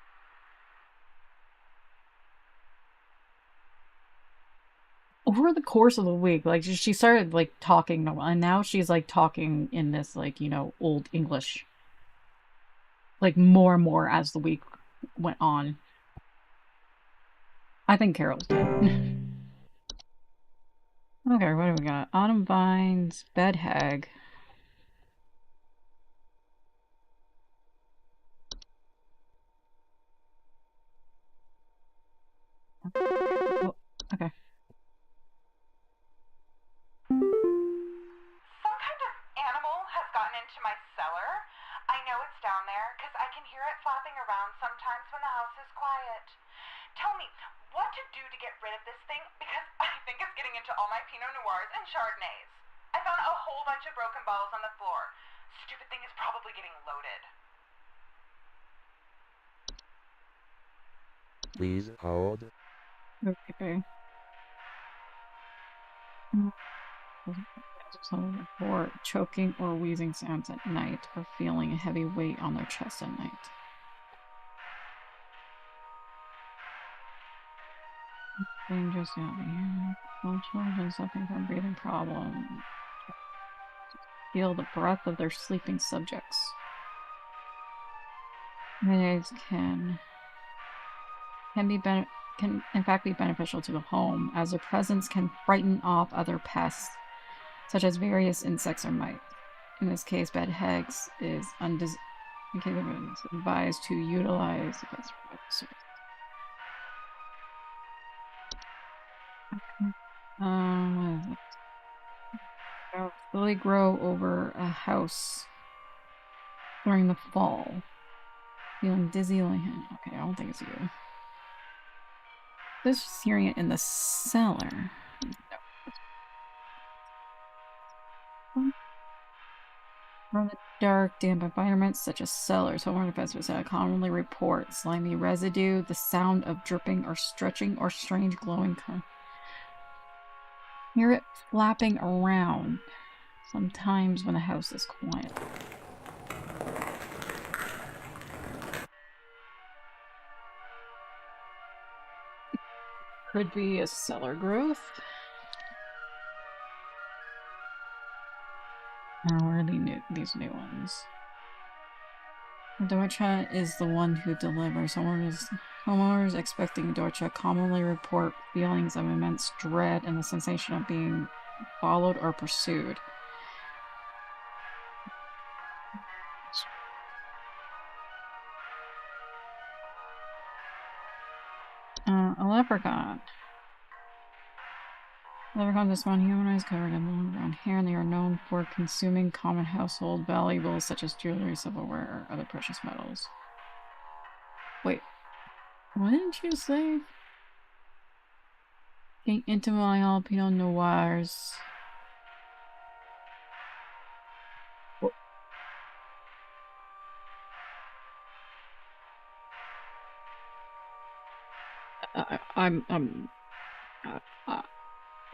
Over the course of the week, like she started like talking normal, and now she's like talking in this like old English, like more and more as the week went on. I think Carol's dead. Okay, what do we got? Autumn Vines, Bed Hag. Oh, okay. Some kind of animal has gotten into my cellar. I know it's down there because I can hear it flapping around sometimes when the house is quiet. Tell me, what to do to get rid of this thing because I think it's getting into all my Pinot Noirs and Chardonnays. I found a whole bunch of broken bottles on the floor. Stupid thing is probably getting loaded. Please hold. Okay. Or choking or wheezing sounds at night, or feeling a heavy weight on their chest at night. Dangerous out here. All children suffering from breathing problems. Feel the breath of their sleeping subjects. Headaches can can in fact be beneficial to the home, as their presence can frighten off other pests, such as various insects or mites. In this case, bed hags is advised to utilize the pest service. Slowly grow over a house during the fall. Feeling dizzy, okay, I don't think it's you. This is hearing it in the cellar. No. From the dark, damp environments such as cellars, homeowner pesticides commonly report slimy residue, the sound of dripping or stretching, or strange glowing. Hear it flapping around, sometimes when the house is quiet. Could be a cellar growth. Where are these new ones? Dorcha is the one who delivers. Homeowners expecting Dorcha commonly report feelings of immense dread and the sensation of being followed or pursued. A leprechaun. Leprechauns are small humanoids covered in long brown hair, and they are known for consuming common household valuables such as jewelry, silverware, or other precious metals. Wait, what did you say? Getting into my all Pinot Noirs.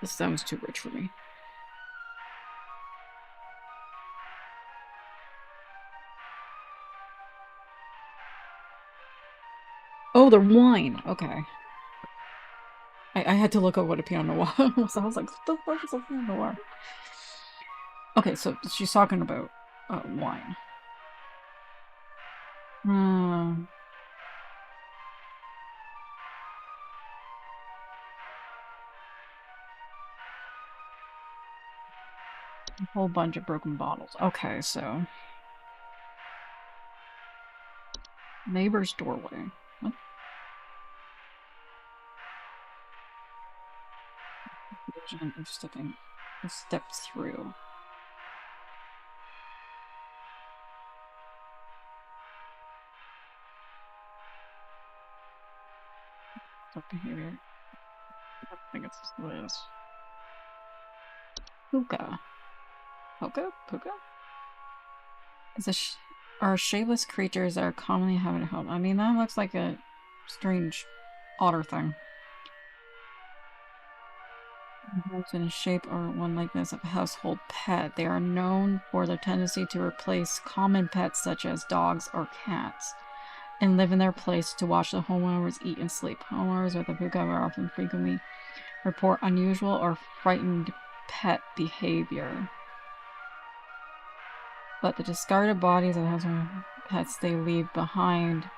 This sounds too rich for me. Oh, they're wine. Okay. I had to look up what a Pinot Noir was. I was like, what the fuck is a Pinot Noir? Okay, so she's talking about wine. A whole bunch of broken bottles. Okay, so neighbor's doorway. What? Of step through. Behavior. I think it's this. Puka. Puka? Are shaveless creatures that are commonly having a home. I mean, that looks like a strange otter thing. In a shape or one likeness of a household pet. They are known for their tendency to replace common pets such as dogs or cats and live in their place to watch the homeowners eat and sleep. Homeowners with a puka are often frequently report unusual or frightened pet behavior. But the discarded bodies of the household pets they leave behind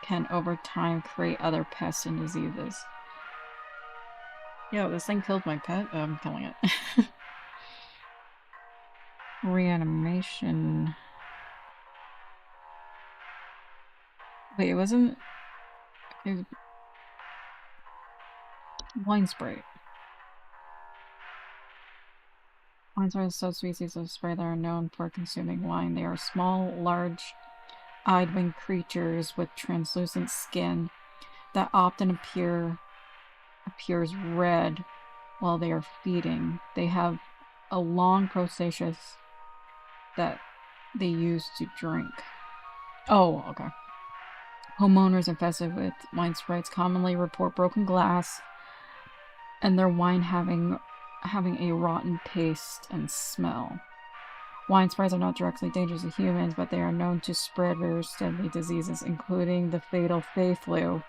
can over time create other pests and diseases. Yo, this thing killed my pet. I'm killing it. Reanimation. Wait, it wasn't... Wine spray. Wines are a subspecies of spray that are known for consuming wine. They are small, large-eyed winged creatures with translucent skin that often appears red while they are feeding. They have a long proboscis that they use to drink. Oh, okay. Homeowners infested with wine sprites commonly report broken glass and their wine having a rotten taste and smell. Wine sprites are not directly dangerous to humans, but they are known to spread various deadly diseases, including the fatal Fey flu,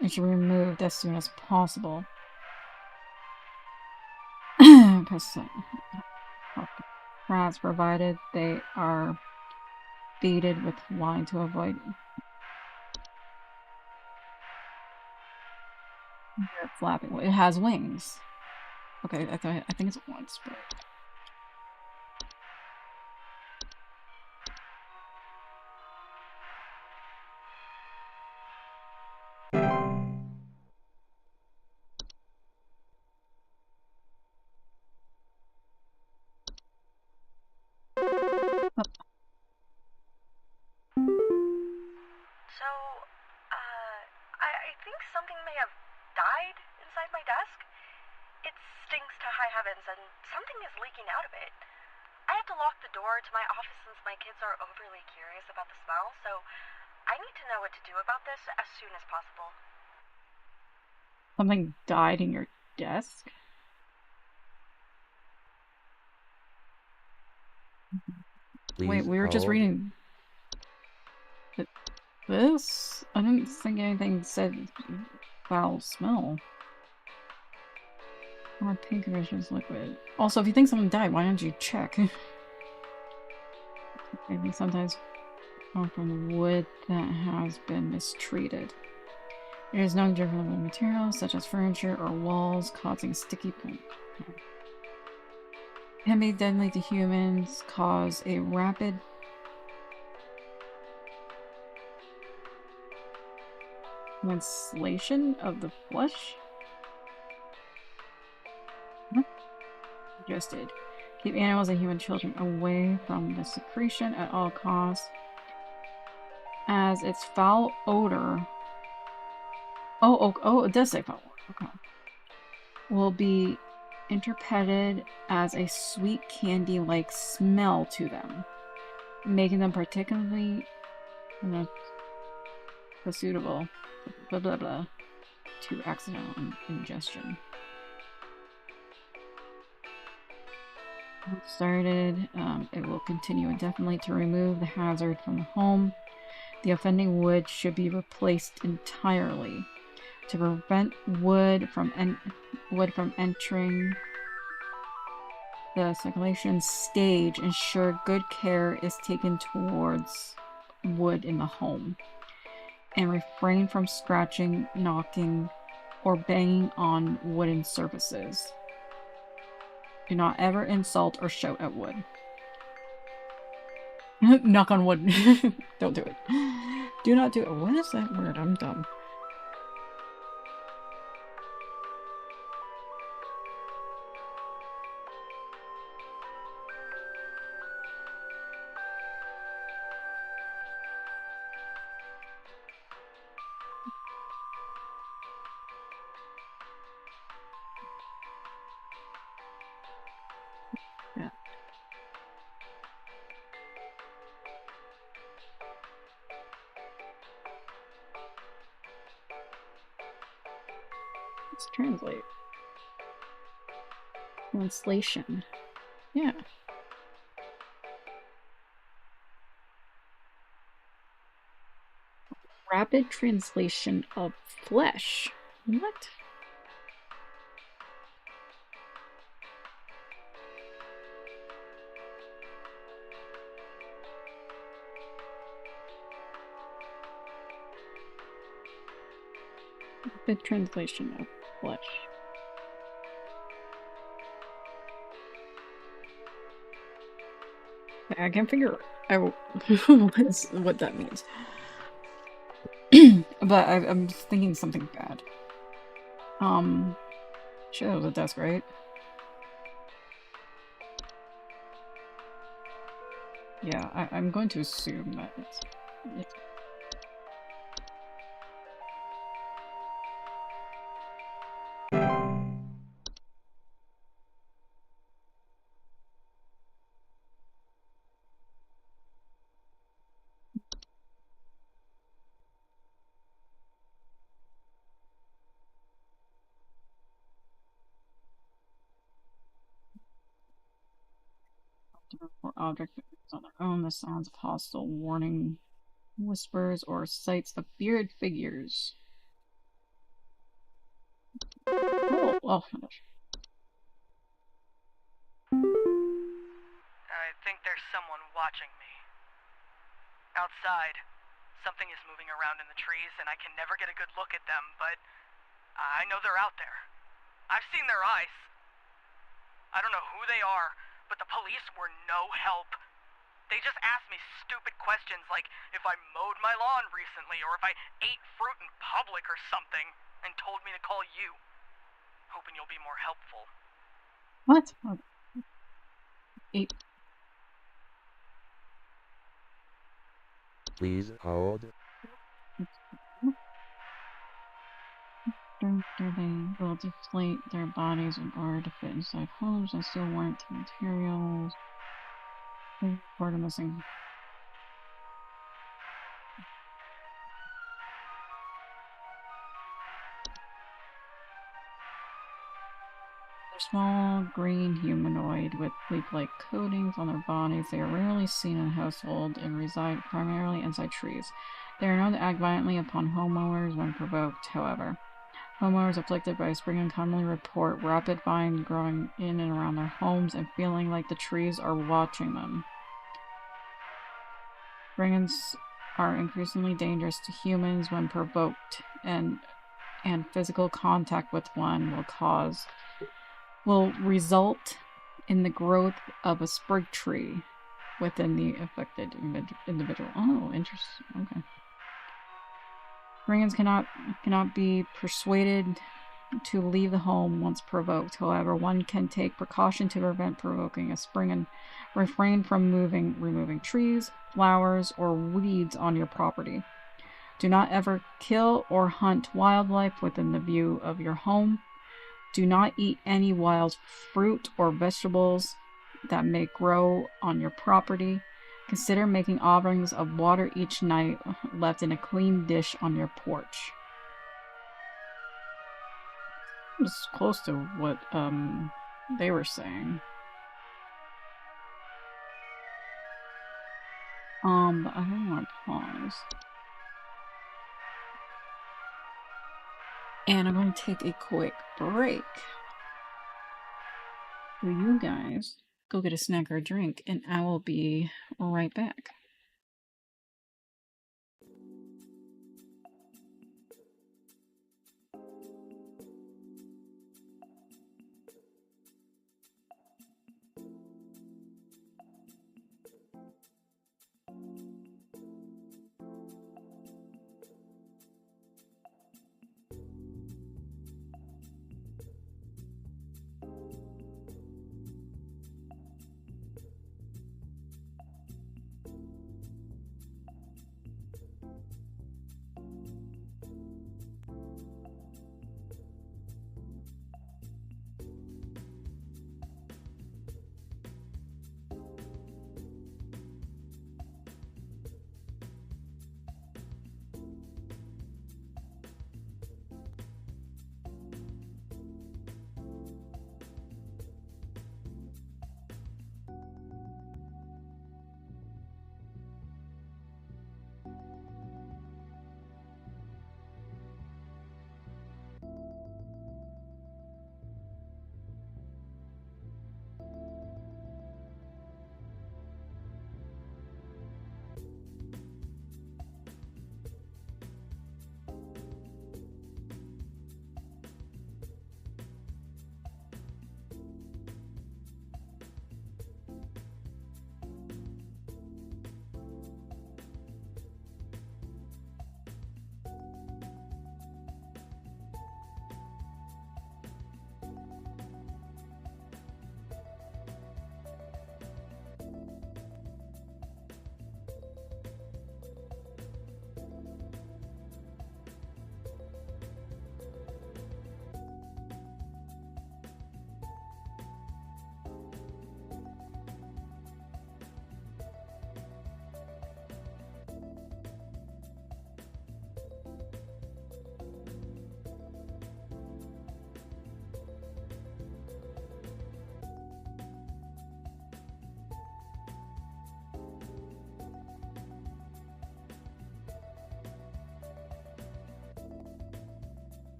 and should be removed as soon as possible. Rats, provided they are feeded with wine to avoid They're flapping. It has wings. Okay, I think it's once, but. So, I think something may have died inside my desk. It stinks to high heavens, and something is leaking out of it. I have to lock the door to my office since my kids are overly curious about the smell, so I need to know what to do about this as soon as possible. Something died in your desk? Please Wait, we were just hold. reading this? I didn't think anything said foul smell. Or pink emissions liquid. Also, if you think someone died, why don't you check? Maybe sometimes from wood that has been mistreated. It is known to differ with materials such as furniture or walls, causing sticky pink. Can be deadly to humans, cause a rapid translation of the flesh. Suggested. Keep animals and human children away from the secretion at all costs, as its foul odor. Oh, it does say foul odor. Okay. Will be interpreted as a sweet candy-like smell to them, making them particularly suitable to accidental ingestion. Once started, it will continue indefinitely to remove the hazard from the home. The offending wood should be replaced entirely to prevent wood from entering the circulation stage. Ensure good care is taken towards wood in the home, and refrain from scratching, knocking, or banging on wooden surfaces. Do not ever insult or shout at wood. Knock on wood. Don't do it. Do not do it. What is that word? I'm dumb. Yeah. Let's translate. Translation. Yeah. Rapid translation of flesh. What? Rapid translation of flesh. I can't figure out what that means. But I'm just thinking something bad. Shit, that was a desk, right? Yeah, I'm going to assume that it's or object that moves on their own. The sounds of hostile warning whispers or sights of bearded figures. Oh, I think there's someone watching me. Outside, something is moving around in the trees, and I can never get a good look at them, but I know they're out there. I've seen their eyes. I don't know who they are, but the police were no help. They just asked me stupid questions like if I mowed my lawn recently or if I ate fruit in public or something, and told me to call you. Hoping you'll be more helpful. What? Eight. Please hold. They will deflate their bodies in order to fit inside homes and steal warranty materials. Report a missing. They're small, green humanoid with leaf-like coatings on their bodies. They are rarely seen in a household and reside primarily inside trees. They are known to act violently upon homeowners when provoked, however. Homeowners afflicted by spring commonly report rapid vines growing in and around their homes and feeling like the trees are watching them. Brigands are increasingly dangerous to humans when provoked, and physical contact with one will result in the growth of a sprig tree within the affected individual. Oh, interesting. Okay. Brigands cannot be persuaded to leave the home once provoked. However, one can take precaution to prevent provoking a spring and refrain from removing trees, flowers, or weeds on your property. Do not ever kill or hunt wildlife within the view of your home. Do not eat any wild fruit or vegetables that may grow on your property. Consider making offerings of water each night left in a clean dish on your porch. It's close to what they were saying. But I don't want to pause. And I'm going to take a quick break. So you guys go get a snack or a drink, and I will be right back.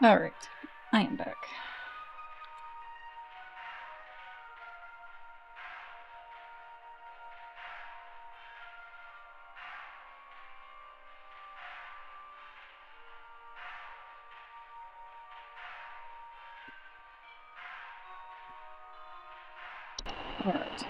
Alright, I am back. Alright.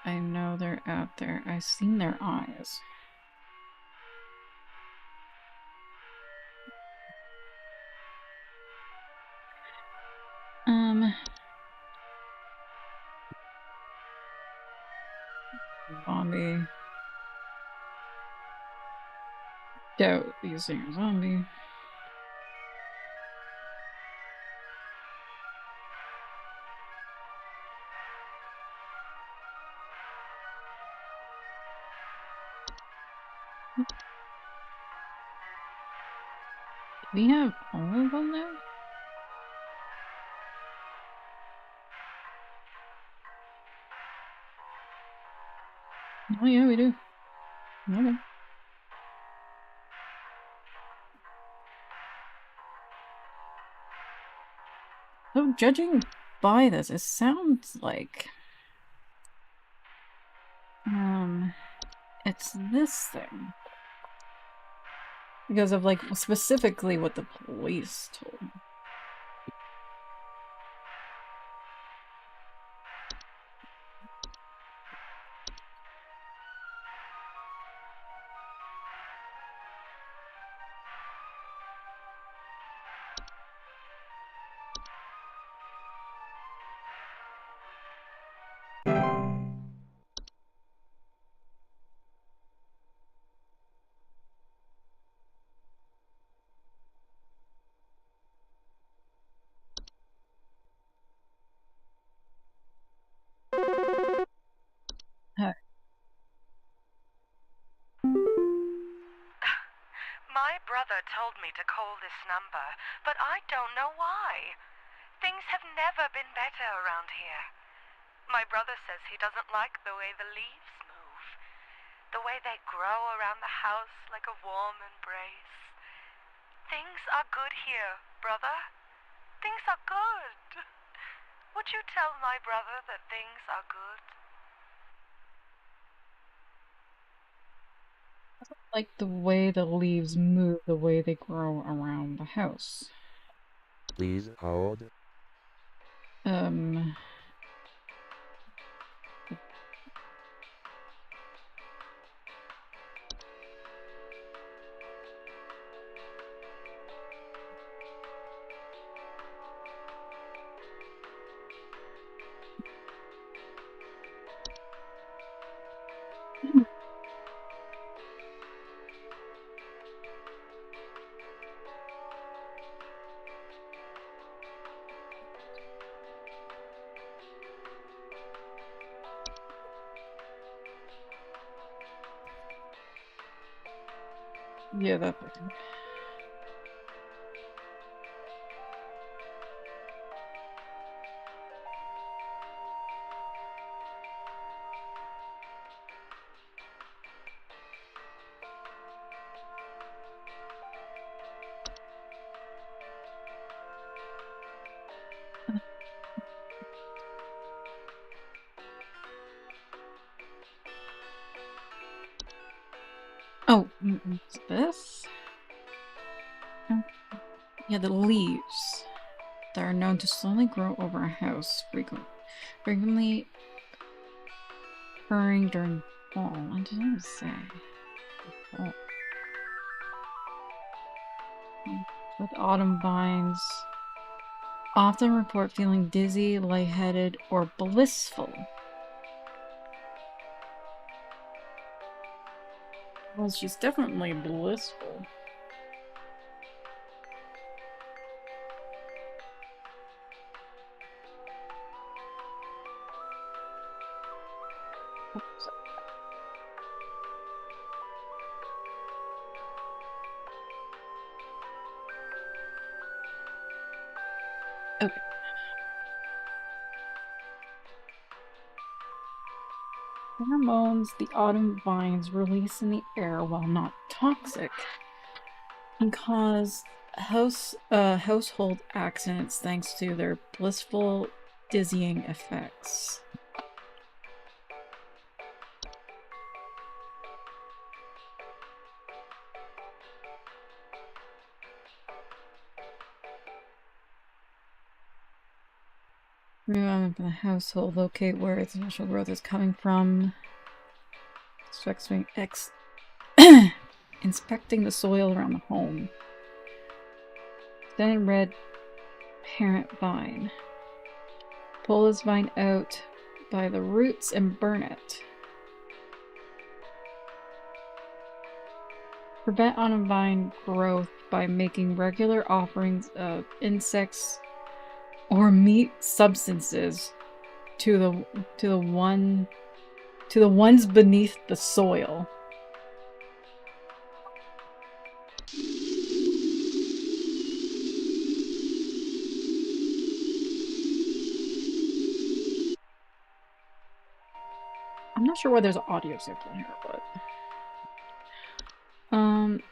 I know they're out there. I've seen their eyes. Zombie. Doubt these are zombie. We have all of them now? Oh yeah, we do. Okay. So judging by this, it sounds like it's this thing. Because of like specifically what the police told me. My brother told me to call this number, but I don't know why. Things have never been better around here. My brother says he doesn't like the way the leaves move, the way they grow around the house like a warm embrace. Things are good here, brother. Things are good. Would you tell my brother that things are good? Like the way the leaves move, the way they grow around the house. Please hold. Yeah, that thing. Oh, this? Yeah, the leaves that are known to slowly grow over a house, frequently occurring during fall. What does it say? Fall. With autumn vines, often report feeling dizzy, lightheaded, or blissful. Well, she's definitely blissful. Okay. Pheromones the autumn vines release in the air, while not toxic, can cause household accidents thanks to their blissful, dizzying effects. From the household, locate where its initial growth is coming from. Inspecting the soil around the home. Then red parent vine. Pull this vine out by the roots and burn it. Prevent autumn vine growth by making regular offerings of insects or meat substances to the ones beneath the soil. I'm not sure why there's an audio sample in here,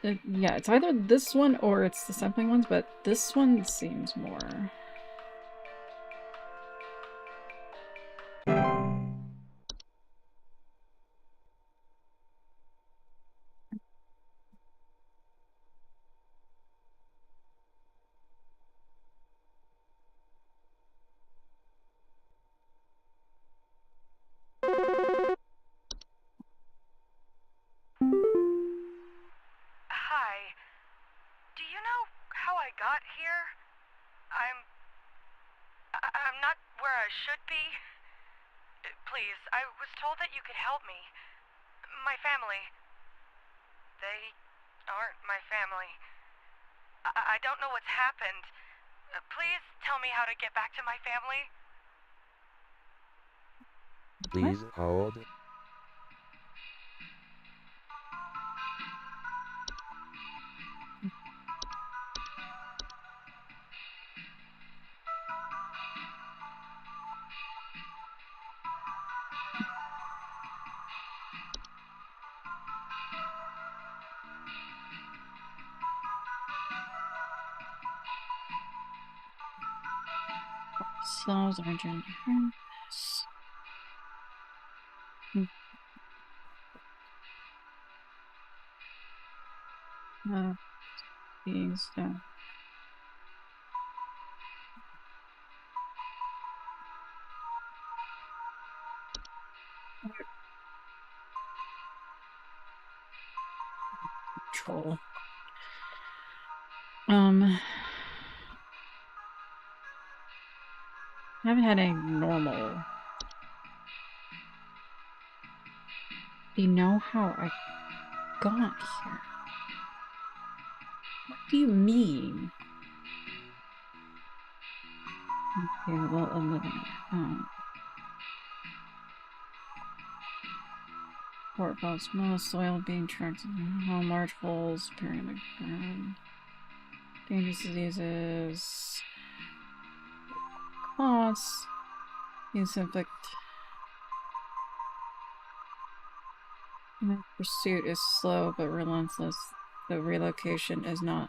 but yeah, it's either this one or it's the sampling ones, but this one seems more. Hi. Do you know how I got here? I'm not where I should be. Please, I was told that you could help me. My family. They aren't my family. I don't know what's happened. Please tell me how to get back to my family. Please hold. Cells are different. Beings down. Control. I haven't had any normal. Do you know how I got here? What do you mean? Okay, well, I'm living. Port about small soil being tracked in large holes appearing in the ground. Dangerous diseases. Costs. Use inflict. Pursuit is slow but relentless. The relocation is not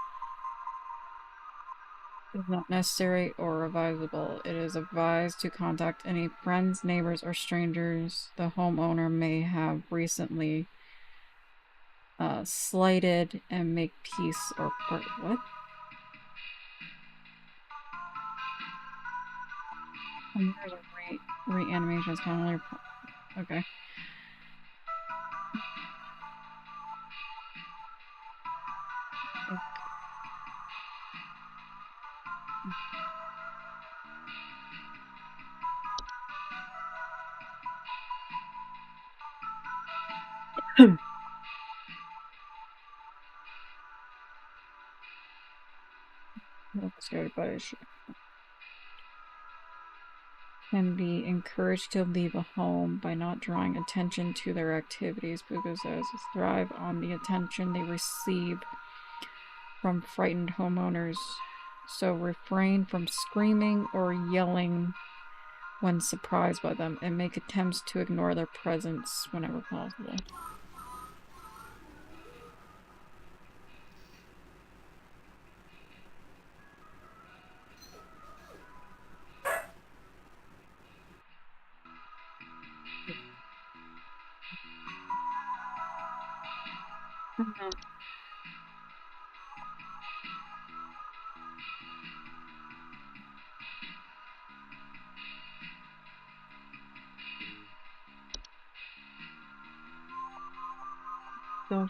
necessary or advisable. It is advised to contact any friends, neighbors, or strangers the homeowner may have recently slighted and make peace or part. What? Reanimation is commonly. Okay. Can be encouraged to leave a home by not drawing attention to their activities because those thrive on the attention they receive from frightened homeowners so refrain from screaming or yelling when surprised by them, and make attempts to ignore their presence whenever possible.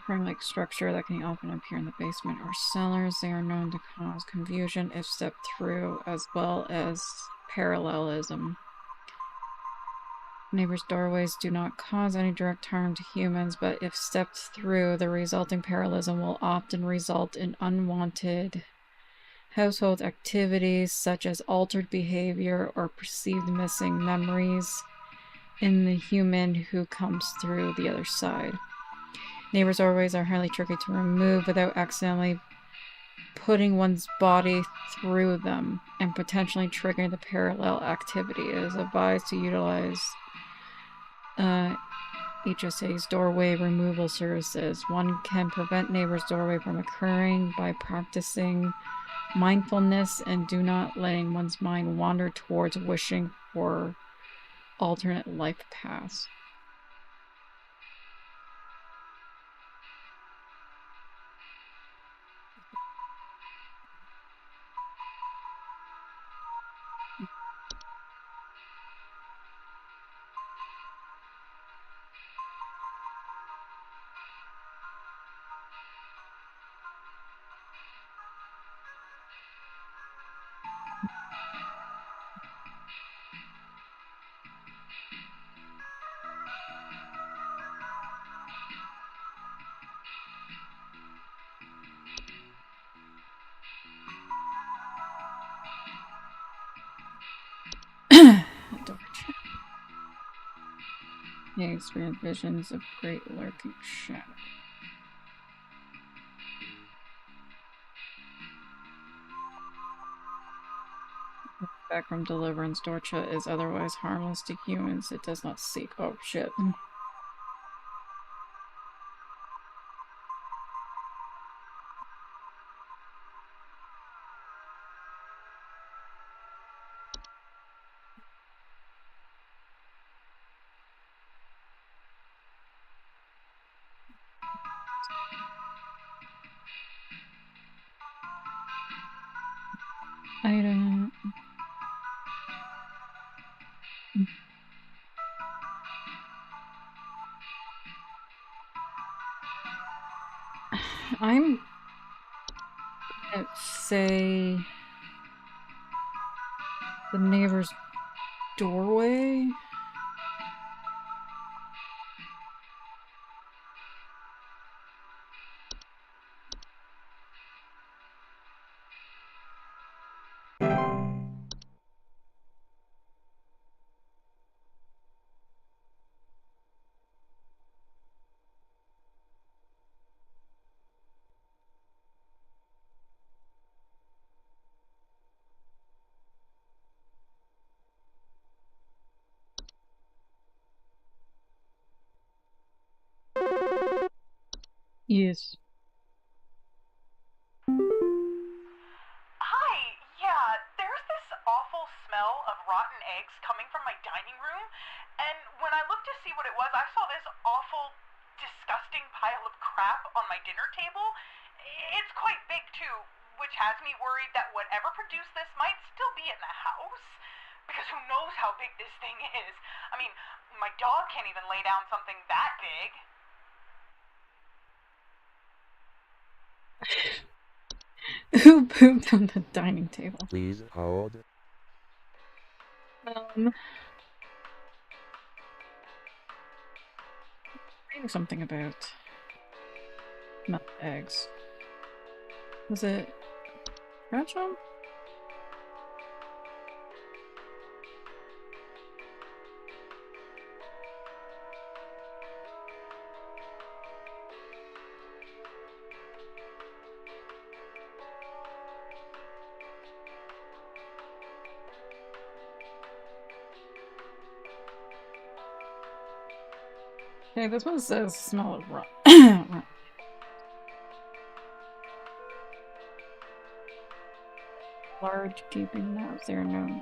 Frame-like structure that can often appear in the basement or cellars. They are known to cause confusion if stepped through, as well as parallelism. Neighbors' doorways do not cause any direct harm to humans, but if stepped through, the resulting parallelism will often result in unwanted household activities such as altered behavior or perceived missing memories in the human who comes through the other side. Neighbors' doorways are highly tricky to remove without accidentally putting one's body through them and potentially triggering the parallel activity. It is advised to utilize HSA's doorway removal services. One can prevent neighbors' doorway from occurring by practicing mindfulness and do not letting one's mind wander towards wishing for alternate life paths. They experience visions of great lurking shadow. Back from Deliverance, Dorcha is otherwise harmless to humans. It does not seek. Oh shit. Item. I'm gonna say the neighbor's doorway. Yes. Hi, yeah, there's this awful smell of rotten eggs coming from my dining room, and when I looked to see what it was, I saw this awful, disgusting pile of crap on my dinner table. It's quite big, too, which has me worried that whatever produced this might still be in the house. Because who knows how big this thing is? I mean, my dog can't even lay down something that big. Who pooped on the dining table? Please hold. Reading something about not eggs. Was it Gretchen? Okay, this one says smell of rot. Large gaping mouths, they are known.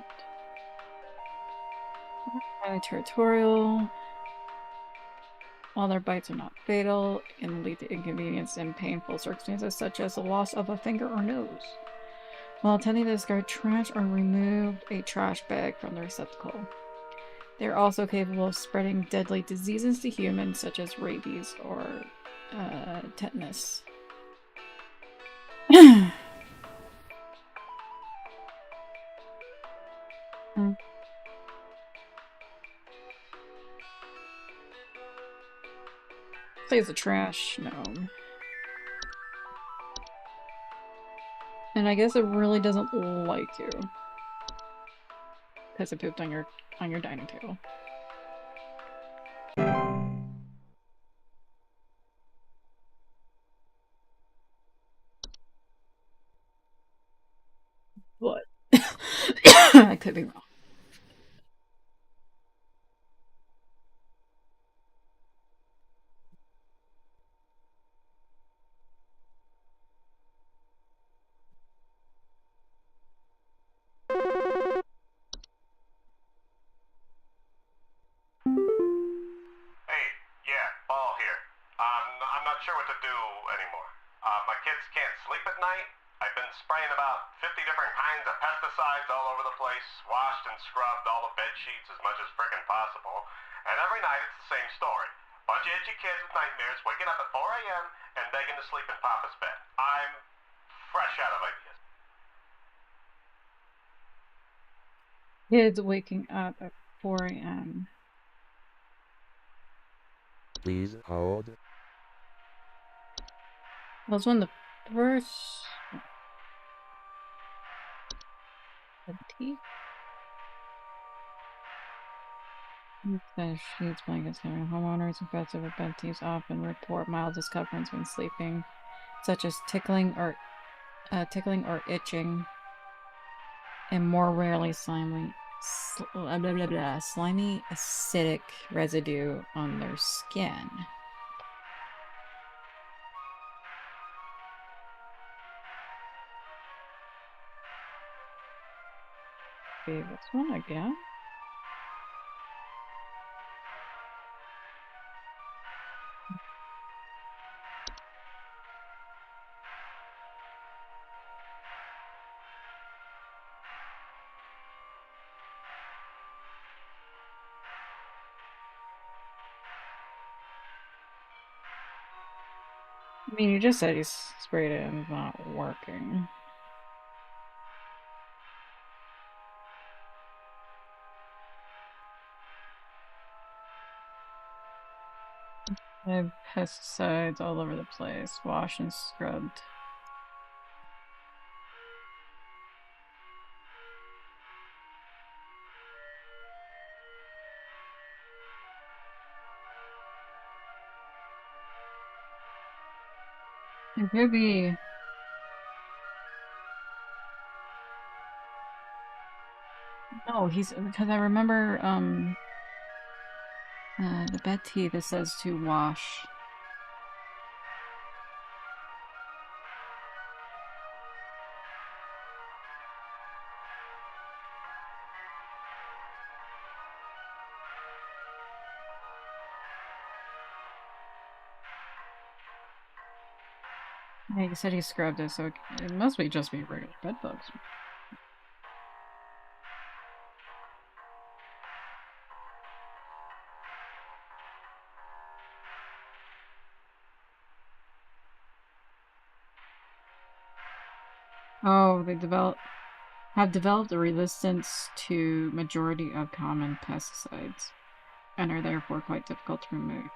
Highly territorial. While their bites are not fatal and lead to inconvenience and painful circumstances such as the loss of a finger or nose. While attempting to discard trash or remove a trash bag from the receptacle. They are also capable of spreading deadly diseases to humans such as rabies or tetanus. Plays the trash, no. And I guess it really doesn't like you. Because it pooped on your dining table. What? I could be wrong. Hey, yeah, Paul here. I'm not sure what to do anymore. My kids can't sleep at night. I've been spraying about 50 different kinds of pesticides all over the place, washed and scrubbed all the bed sheets as much as frickin' possible, and every night it's the same story. Bunch of itchy kids with nightmares waking up at 4 a.m. and begging to sleep in Papa's bed. I'm fresh out of ideas. Kids waking up at 4 a.m. Please hold. Was one the first teeth? Sheets, blankets, covering homeowners infested with bed teeth often report mild discomforts when sleeping, such as tickling or itching, and more rarely slimy acidic residue on their skin. Okay, this one again. I mean, you just said he's sprayed it and it's not working. I have pesticides all over the place, washed and scrubbed. It could be. No, he's because I remember the bed tea that says to wash. Yeah, he said he scrubbed it, so it must be just be regular bed bugs. Oh, they have developed a resistance to majority of common pesticides and are therefore quite difficult to remove.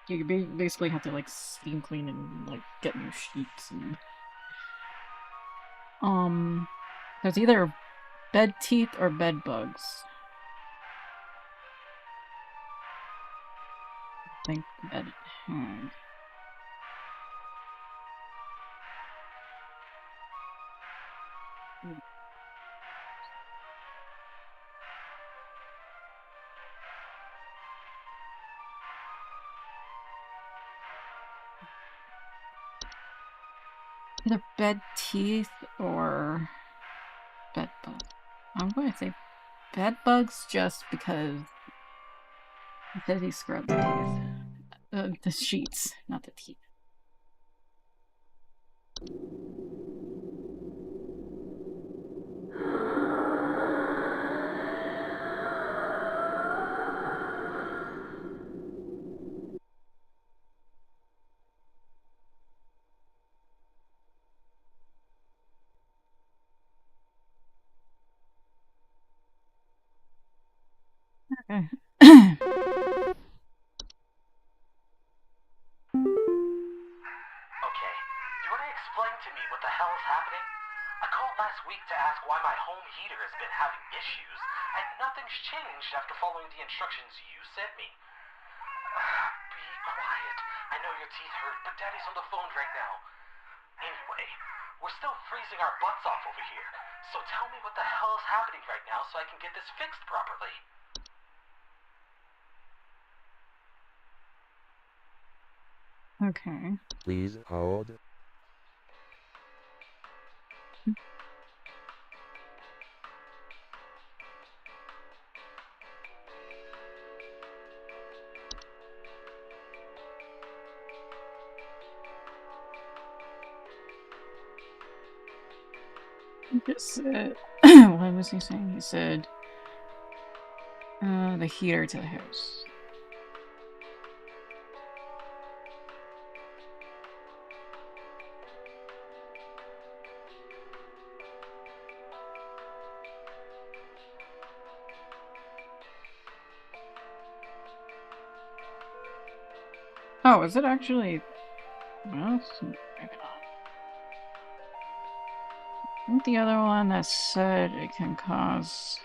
You basically have to like steam clean and like get new sheets and there's either bed teeth or bed bugs. I think bed hag. Either bed teeth or bed bug. I'm going to say bed bugs just because he says he scrubbed the teeth. The sheets, not the teeth. Okay. Okay, do you want to explain to me what the hell is happening? I called last week to ask why my home heater has been having issues, and nothing's changed after following the instructions you sent me. Be quiet. I know your teeth hurt, but Daddy's on the phone right now. Anyway, we're still freezing our butts off over here, so tell me what the hell is happening right now so I can get this fixed properly. Okay. Please hold. He just said, what was he saying? He said, the heater to the house. Oh, is it actually? Well, maybe not. I think the other one that said it can cause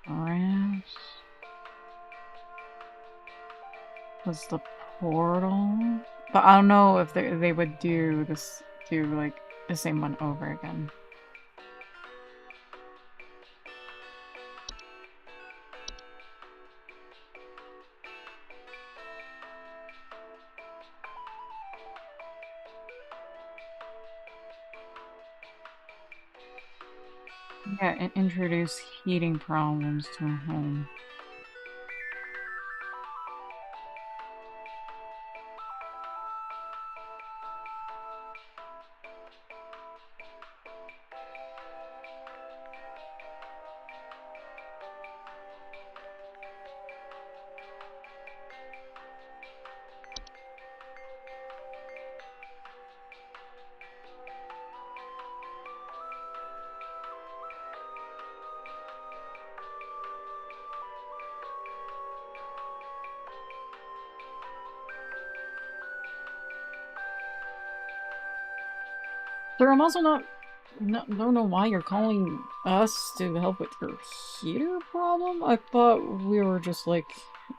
ramps was the portal, but I don't know if they would do this, do like the same one over again. Yeah, and introduce heating problems to a home. Sir, I'm also don't know why you're calling us to help with your heater problem. I thought we were just like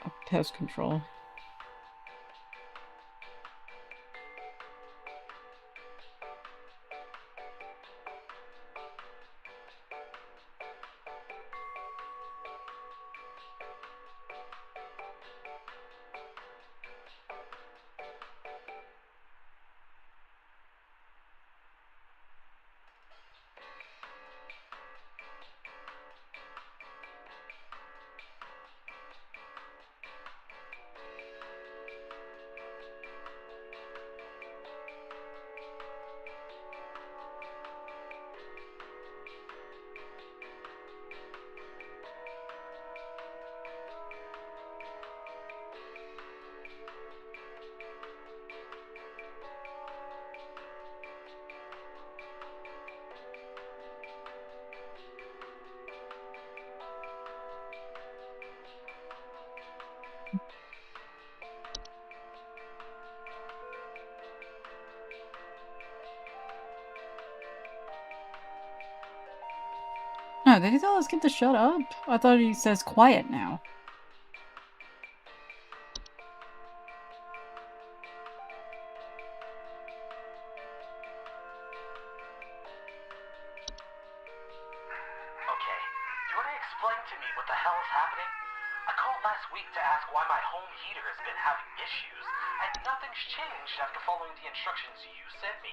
a pest control. No, did he tell us kid to shut up? I thought he says quiet now. Okay, do you want to explain to me what the hell is happening? I called last week to ask why my home heater has been having issues, and nothing's changed after following the instructions you sent me.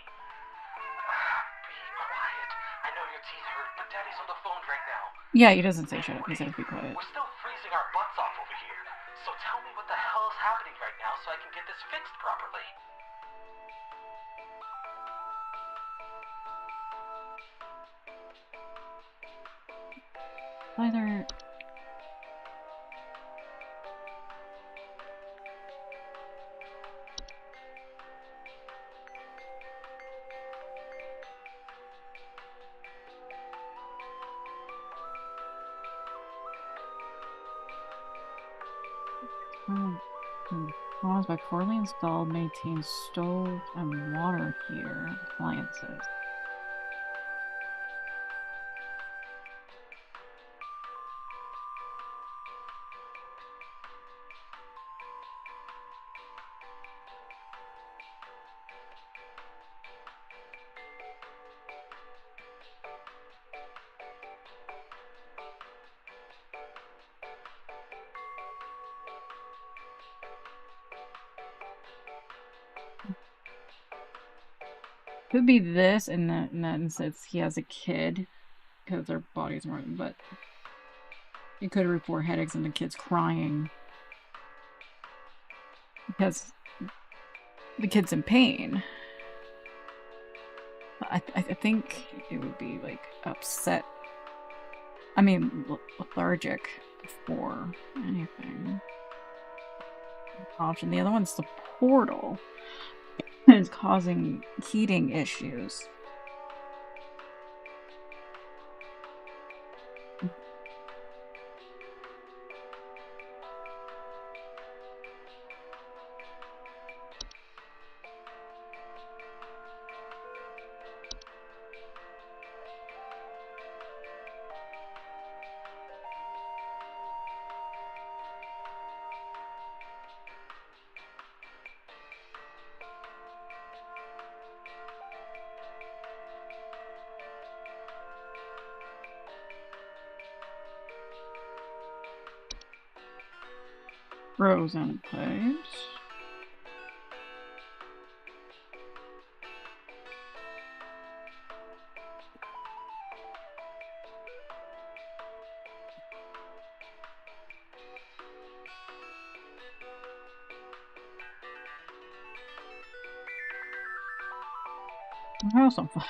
Be quiet. I know your teeth hurt, but Daddy's on the phone right now. Yeah, he doesn't say shut up. He says be quiet. We're still freezing our butts off over here. So tell me what the hell is happening right now so I can get this fixed properly. Either. Caused by poorly installed maintained stove and water heater appliances. Could be this, and then since he has a kid, because their bodies weren't, but it could report headaches and the kid's crying because the kid's in pain. I think it would be like upset. I mean, lethargic before anything. Option. The other one's the portal. It's causing heating issues. Frozen pipes. House on fire.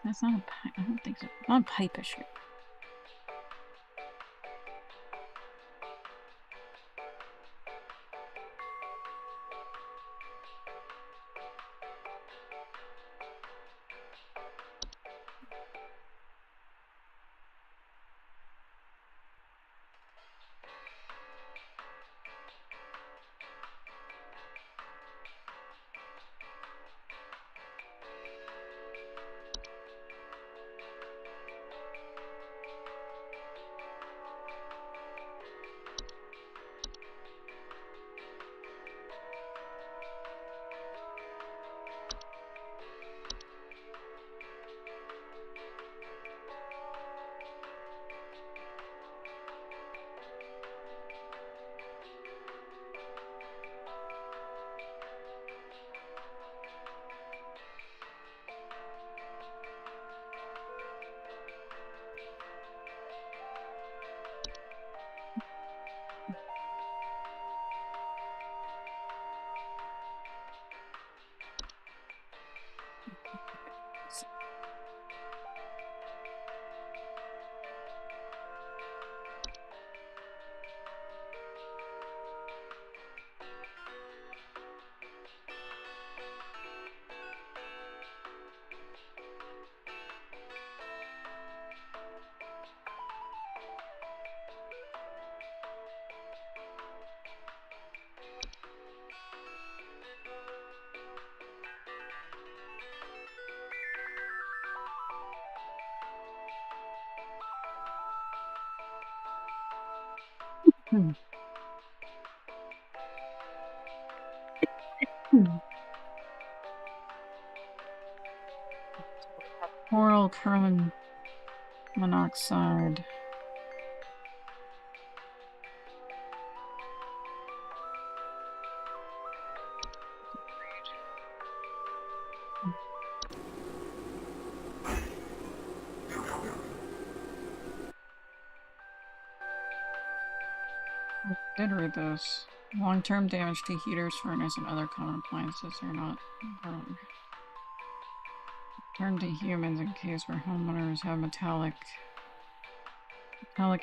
That's not a pipe. I don't think so. Not a pipe issue. Hmm. Hmm. Oral carbon monoxide. I did read this. Long-term damage to heaters, furnace, and other common appliances are not turned to humans in case where homeowners have metallic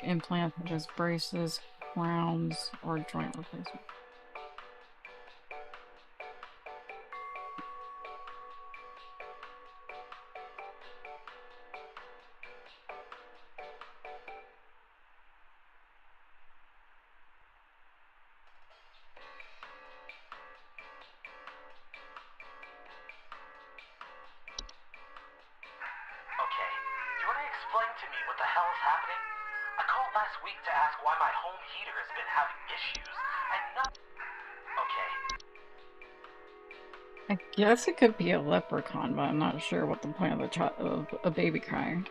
implants such as braces, crowns, or joint replacement. Okay, do you want to explain to me what the hell is happening? I called last week to ask why my home heater has been having issues, and not... Okay. I guess it could be a leprechaun, but I'm not sure what the point of a baby crying.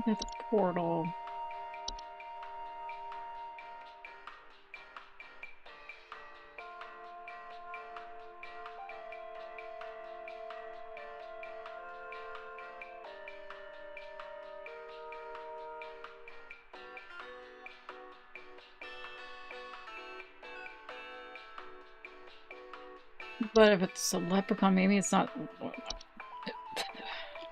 It's a portal. But if it's a leprechaun, maybe it's not.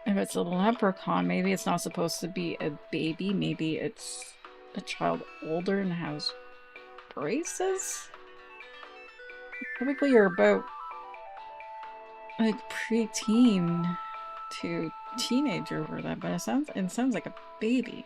If it's a leprechaun, maybe it's not supposed to be a baby. Maybe it's a child older and has braces? Typically, you're about like preteen to teenager for that, but it sounds like a baby.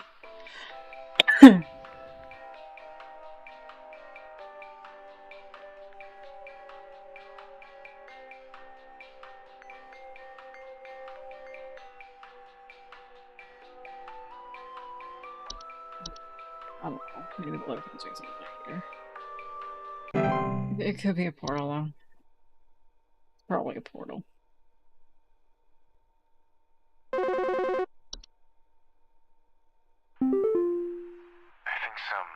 I don't know. Maybe the leprechauns doing something here. It could be a portal, though. Probably a portal. I think some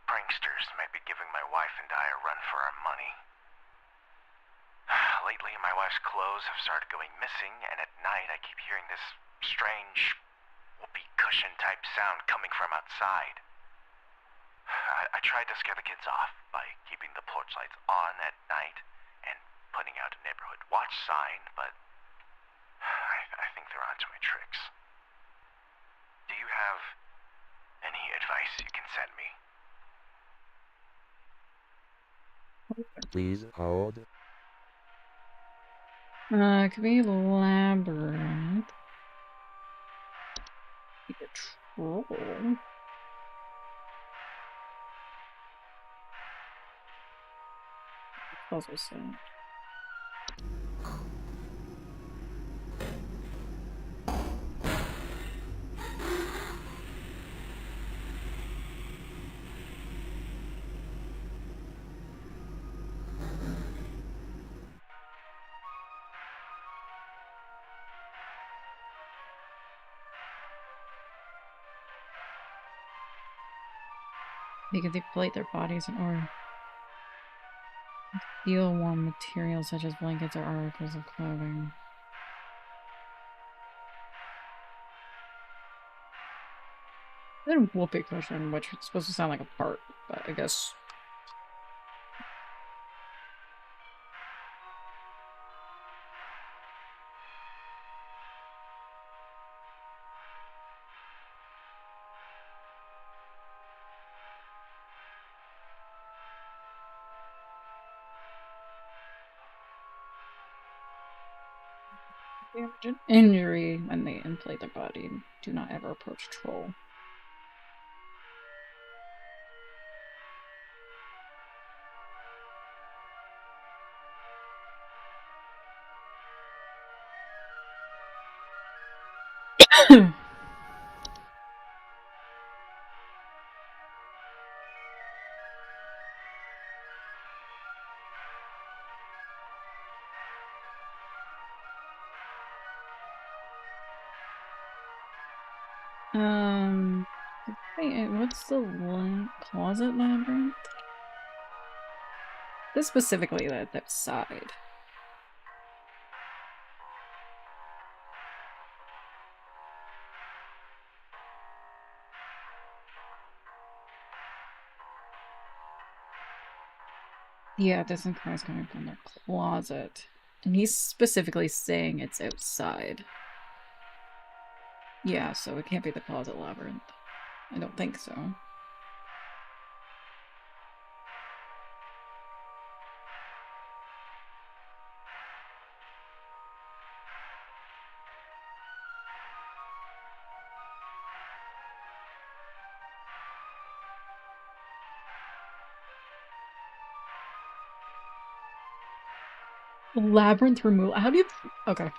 pranksters might be giving my wife and I a run for our money. Lately, my wife's clothes have started going missing, and at night I keep hearing this strange whoopee cushion type sound coming from outside. I tried to scare the kids off by keeping the porch lights on at night and putting out a neighborhood watch sign, but I think they're onto my tricks. Do you have any advice you can send me? Please hold. It could be labyrinth. Be a troll. Puzzle sound. They can deflate their bodies in order. Feel warm materials such as blankets or articles of clothing. Then whoopee cushion, which is supposed to sound like a part, but I guess. Damage and injury when they inflate their body. Do not ever approach troll. Wait, what's the closet labyrinth? This specifically that side. Yeah, distant cries coming from their closet. And he's specifically saying it's outside. Yeah, so it can't be the closet labyrinth. I don't think so. Labyrinth removal. How do you... Okay.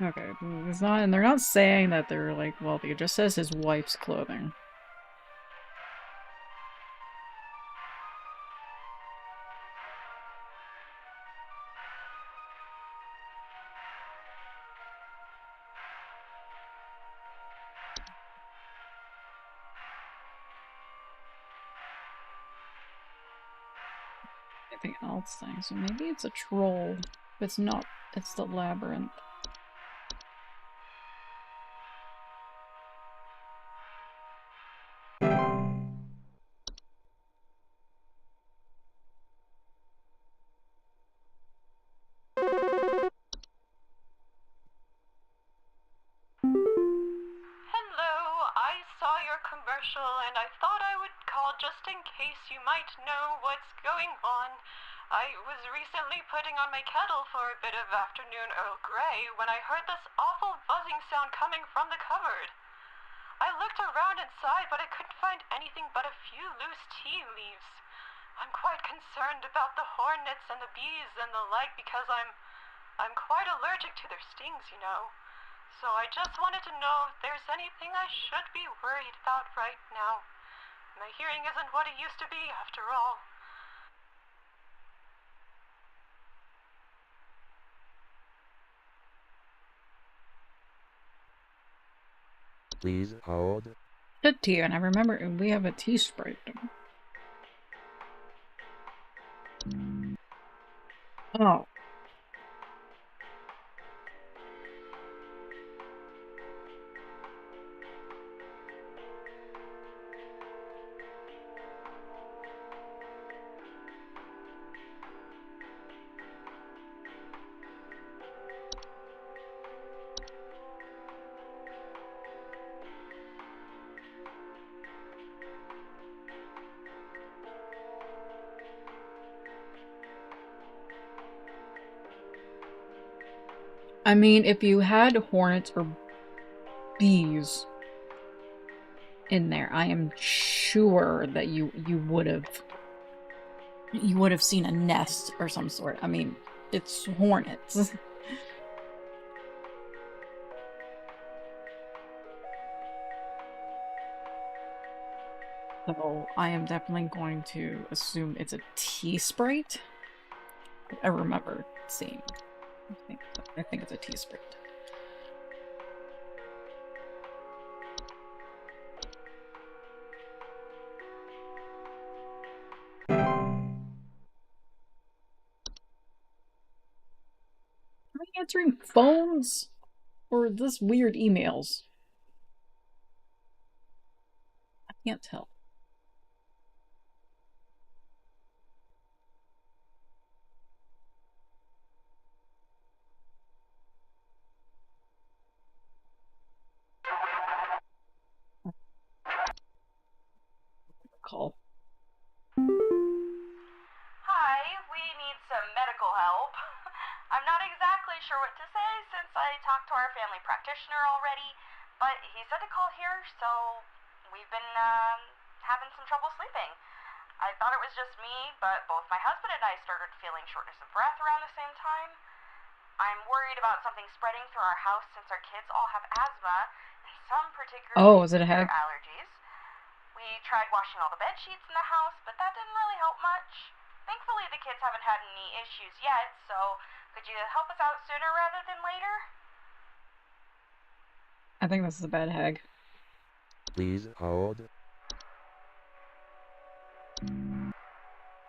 Okay, it's not, and they're not saying that they're like wealthy. It just says his wife's clothing. Anything else thing? So maybe it's a troll. If it's not, it's the labyrinth. Hello, I saw your commercial and I thought I would call just in case you might know what's going on. I was recently putting on my kettle for a bit of afternoon Earl Grey when I heard this awful buzzing sound coming from the cupboard. I looked around inside, but I couldn't find anything but a few loose tea leaves. I'm quite concerned about the hornets and the bees and the like because I'm quite allergic to their stings, you know. So I just wanted to know if there's anything I should be worried about right now. My hearing isn't what it used to be, after all. Please hold. The tea, and I remember we have a tea sprite. Oh. I mean, if you had hornets or bees in there, I am sure that you would have seen a nest or some sort. I mean, it's hornets. So I am definitely going to assume it's a tea sprite. I remember seeing. I think it's a tea sprite. Am I answering phones or this weird emails? I can't tell. Call. Hi, we need some medical help. practitioner already, but he said to call here, so we've been having some trouble sleeping. I thought it was just me, but both my husband and I started feeling shortness of breath around the same time. I'm worried about something spreading through our house since our kids all have asthma and some particularly is it a severe hag? allergies. We tried washing all the bed sheets in the house, but that didn't really help much. Thankfully, the kids haven't had any issues yet, so could you help us out sooner rather than later? I think this is a bad hag. Please hold.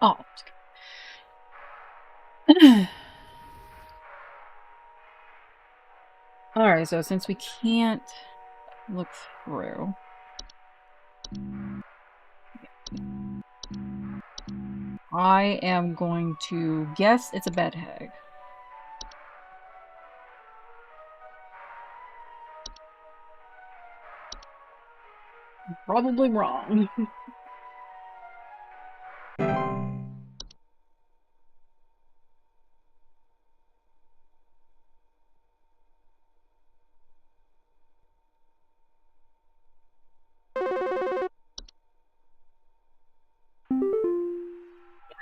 Oh. Alright, so since we can't look through, I am going to guess it's a bed hag. Probably wrong.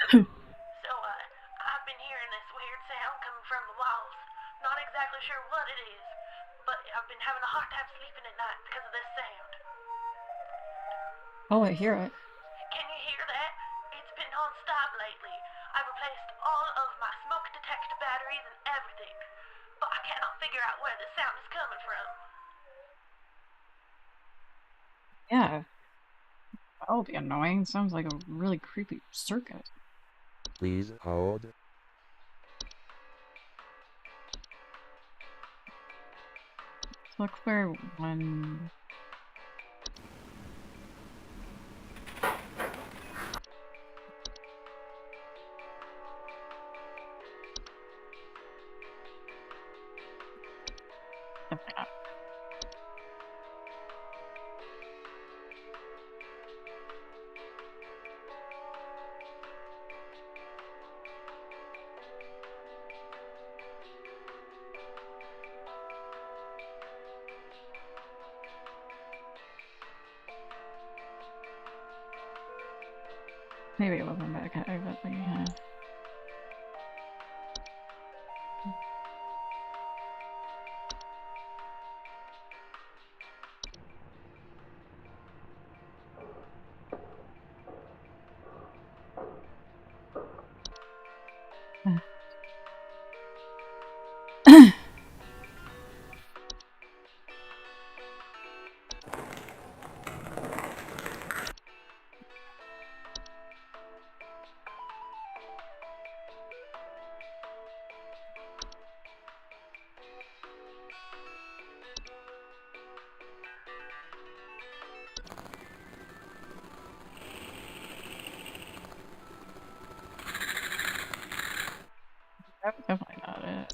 So, I've been hearing this weird sound coming from the walls. Not exactly sure what it is, but I've been having a hard time sleeping at night because of this sound. Oh, I hear it. Can you hear that? It's been non-stop lately. I've replaced all of my smoke detector batteries and everything, but I cannot figure out where the sound is coming from. Yeah. That'll be annoying. Sounds like a really creepy circuit. Please hold. Look for one. Maybe it wasn't back high, but yeah. That's definitely not it.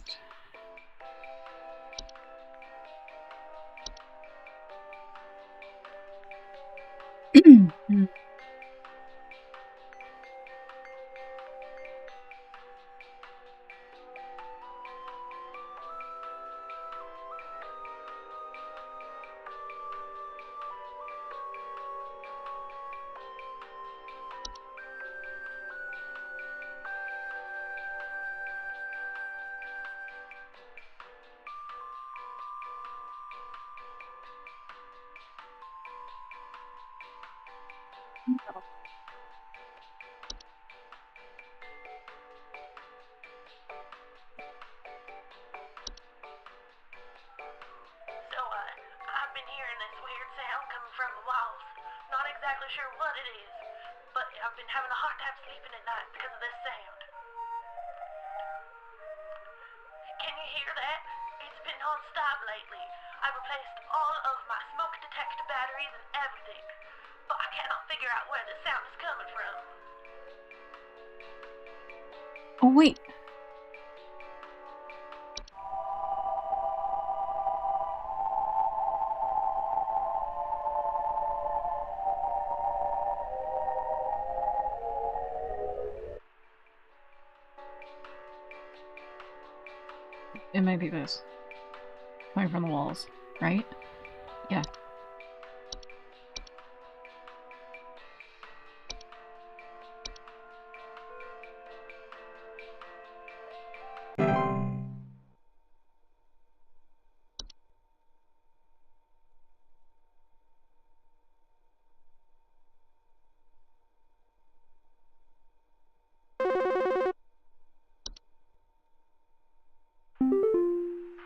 So, I've been hearing this weird sound coming from the walls. Not exactly sure what it is, but I've been having a hard time sleeping at night because of this sound. Can you hear that? It's been non-stop lately. I've replaced all of my smoke detector batteries and everything, but I cannot figure out where the sound is coming from. Oh, wait. It might be this. coming from the walls, right? Yeah.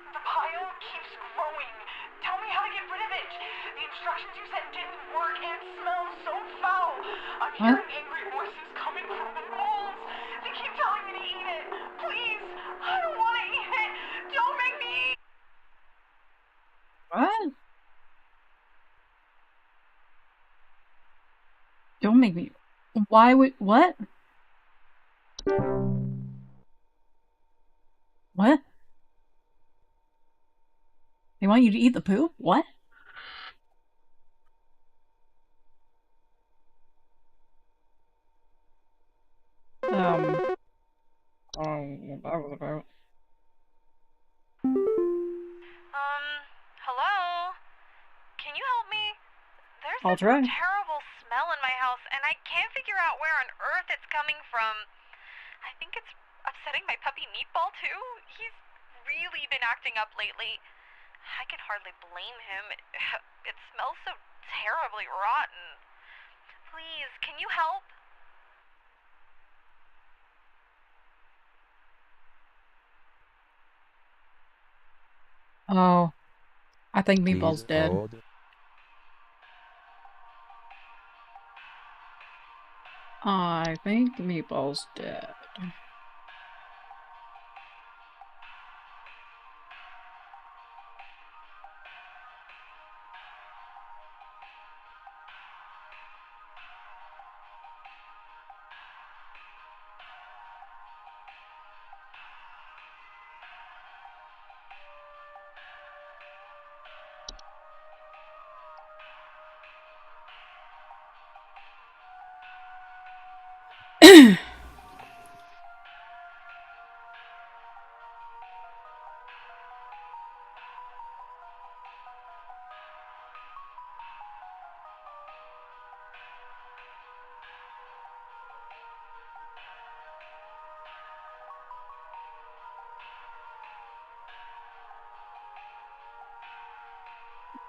The pile keeps growing. Tell me how to get rid of it. The instructions you sent didn't work and it smells so foul. I'm What? hearing angry voices coming from the walls. They keep telling me to eat it. Please, I don't want to eat it. Don't make me eat. What? Don't make me. Why would. What? What? They want you to eat the poop? What? That was about. Hello? Can you help me? There's I'll this try. terrible smell in my house, and I can't figure out where on earth it's coming from. I think it's upsetting my puppy Meatball, too. He's really been acting up lately. I can hardly blame him. It smells so terribly rotten. Please, can you help? Oh. I think Meatball's Please dead. hold. I think Meatball's dead.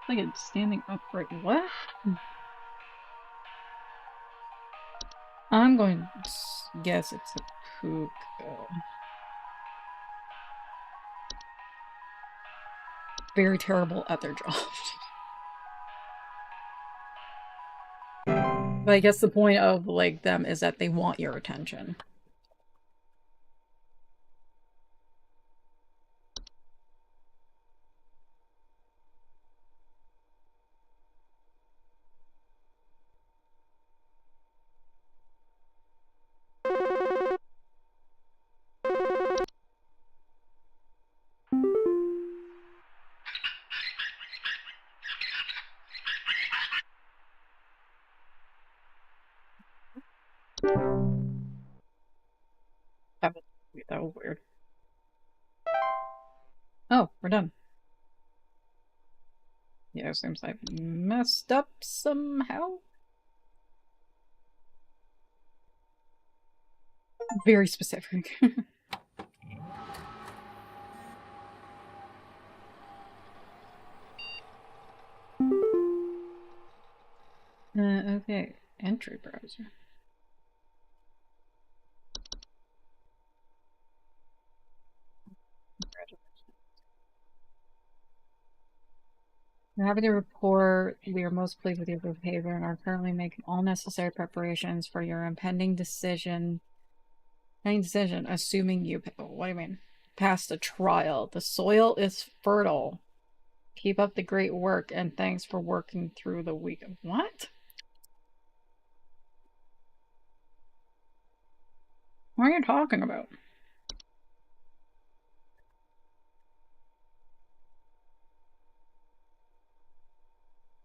Like it's standing upright. What? I'm going to guess it's a poop. Very terrible at their job. But I guess the point of like them is that they want your attention. That was weird. Oh, we're done. Yeah, it seems like messed up somehow. Very specific. Okay, entry browser. We're happy to report we are most pleased with your behavior and are currently making all necessary preparations for your impending decision. Assuming you. What do you mean? Pass the trial. The soil is fertile. Keep up the great work and thanks for working through the week. What? What are you talking about?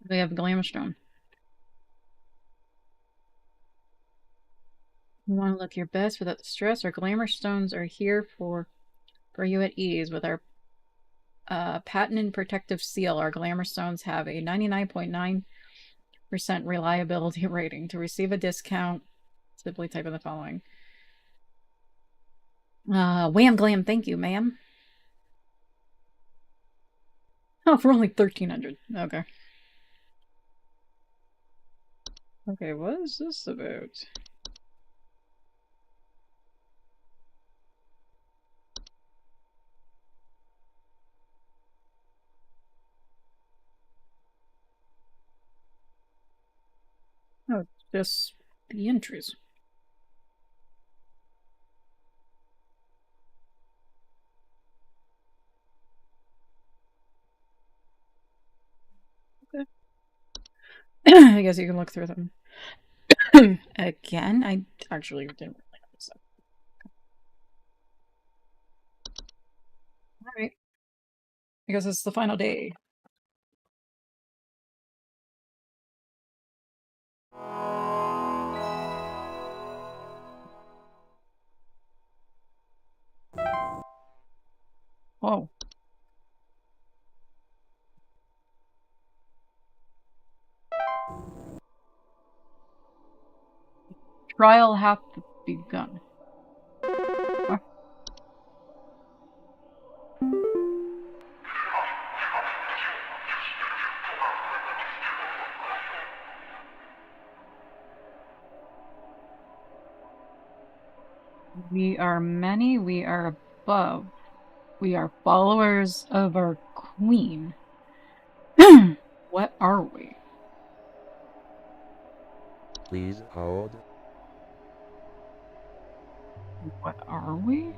We have Glamstone. You want to look your best without the stress. Our glamour stones are here for you at ease with our patented protective seal. Our glamour stones have a 99.9% reliability rating. To receive a discount, simply type in the following. Wham glam, thank you, ma'am. Oh, for only 1,300. Okay. Okay, what is this about? Oh, just the entries. Okay. I guess you can look through them. Again, I actually didn't really notice that. Alright. I guess it's the final day. Whoa. Trial hath begun. What? We are many, we are above. We are followers of our queen. What are we? Please hold. What are we?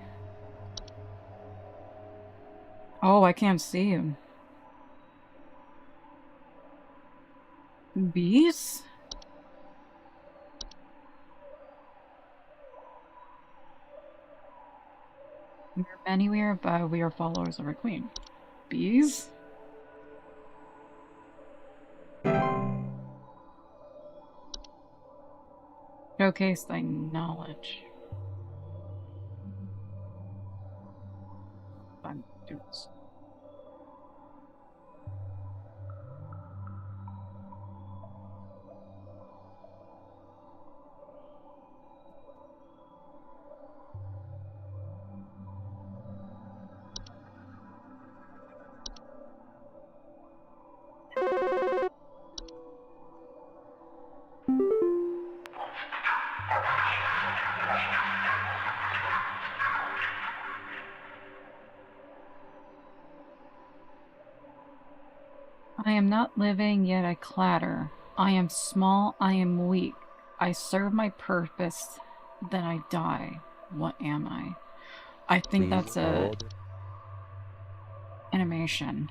Oh, I can't see him. Bees? We are many, we are above. We are followers of our queen. Bees? Showcase thy knowledge. Fun dudes. I am not living, yet I clatter. I am small, I am weak. I serve my purpose, then I die. What am I? I think Please that's a hold. animation.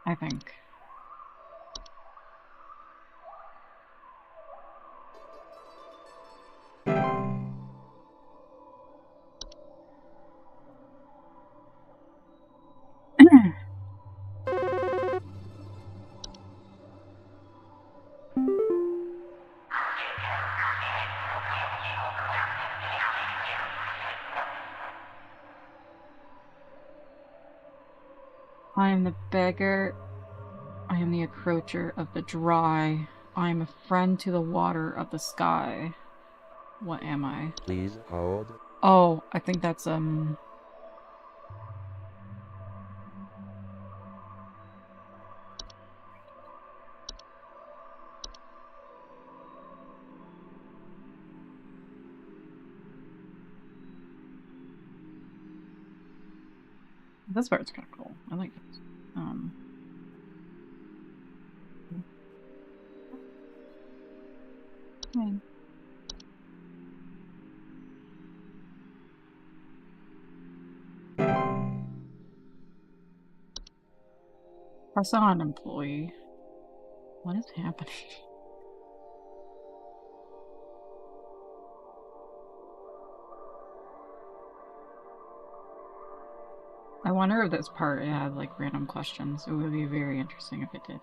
I think. I am the beggar. I am the encroacher of the dry. I am a friend to the water of the sky. What am I? Please hold. Oh, I think that's this part's kind of cool. I like this. Press on, employee. What is happening? I wonder if this part had like random questions. It would be very interesting if it did.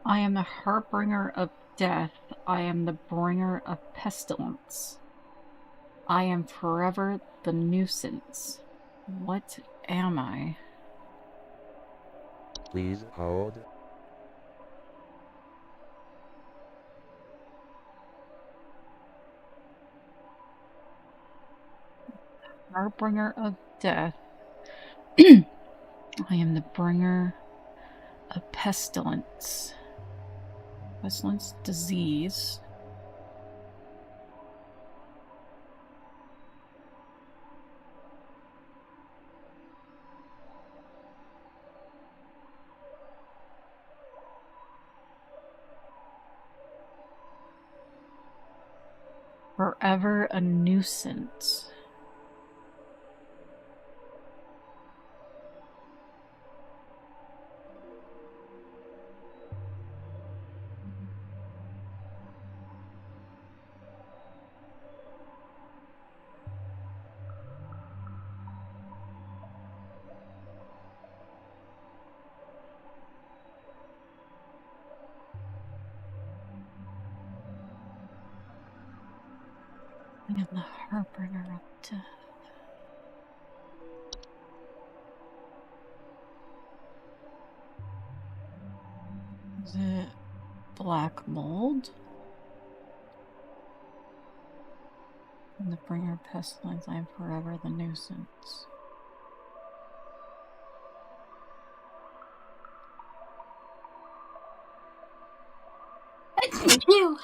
I am the harbinger of death. I am the bringer of pestilence. I am forever the nuisance. What am I? Please hold. Harbinger of death. I am the bringer of pestilence. Pestilence, disease. Forever a nuisance. I am the harbinger of death. Is it black mold? I'm the bringer of pestilence. I am forever the nuisance. You.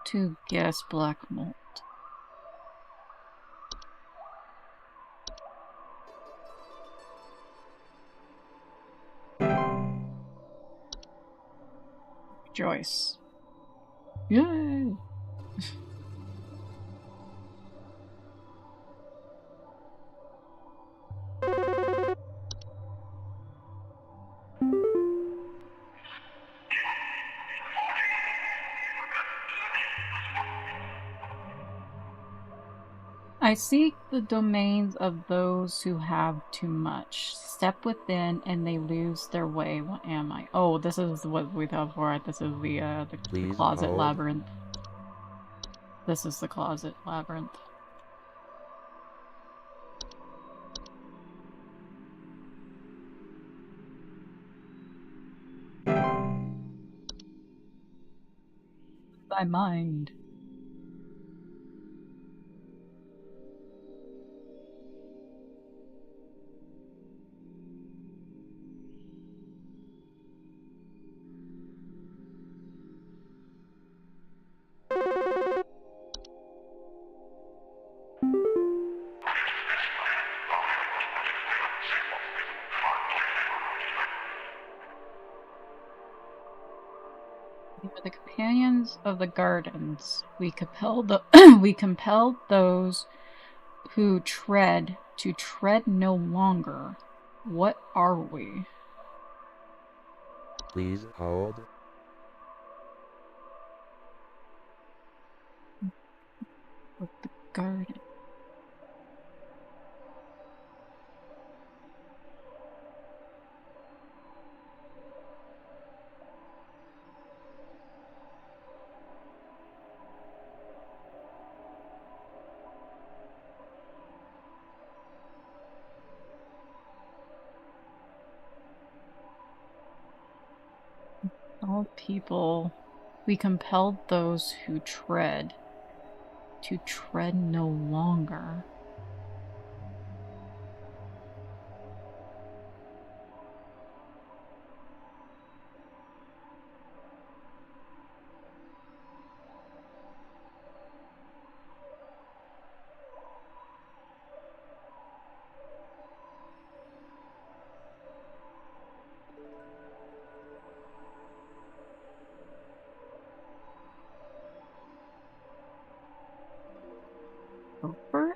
To guess black mold. Joyce. Yay! I seek the domains of those who have too much. Step within and they lose their way. What am I? Oh, this is what we thought for. This is the Please closet hold. labyrinth. This is the closet labyrinth. My mind. We were the companions of the gardens. We compelled we compelled those who tread to tread no longer. What are we? Please hold. With the garden. All people, we compelled those who tread to tread no longer. Over?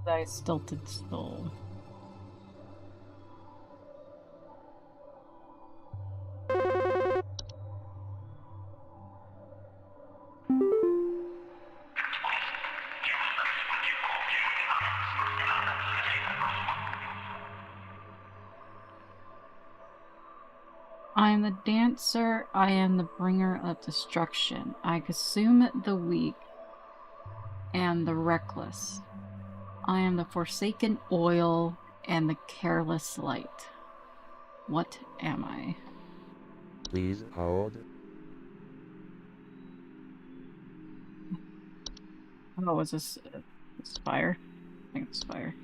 Thy stilted soul. I am the dancer, I am the bringer of destruction. I consume the weak and the reckless. I am the forsaken oil and the careless light. What am I? Please hold. Oh, is this fire? I think it's fire.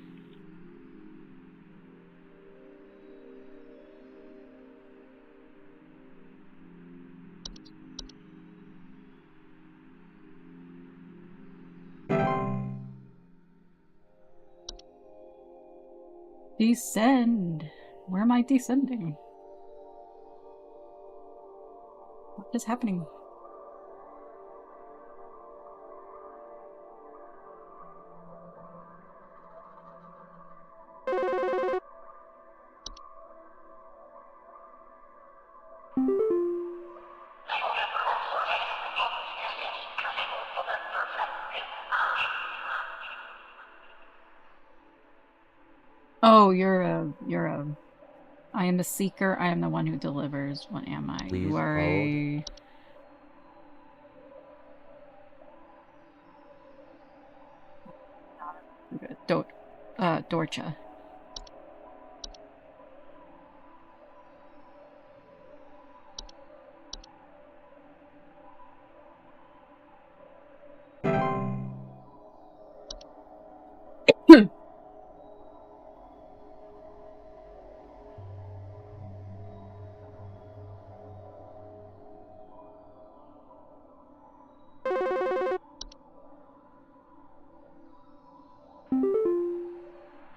Descend. Where am I descending? What is happening? Oh, you're a. I am the seeker. I am the one who delivers. What am I? Please You are hold. Dorcha.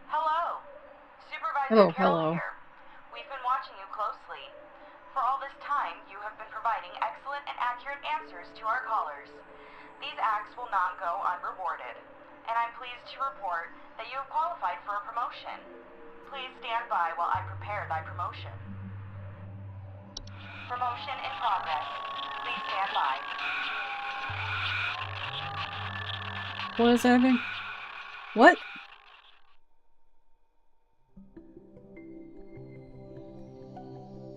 Hello. Supervisor Oh, Carol hello. here. We've been watching you closely. For all this time, you have been providing excellent and accurate answers to our callers. These acts will not go unrewarded, and I'm pleased to report that you have qualified for a promotion. Please stand by while I prepare thy promotion. Promotion in progress. Please stand by. What is happening? What?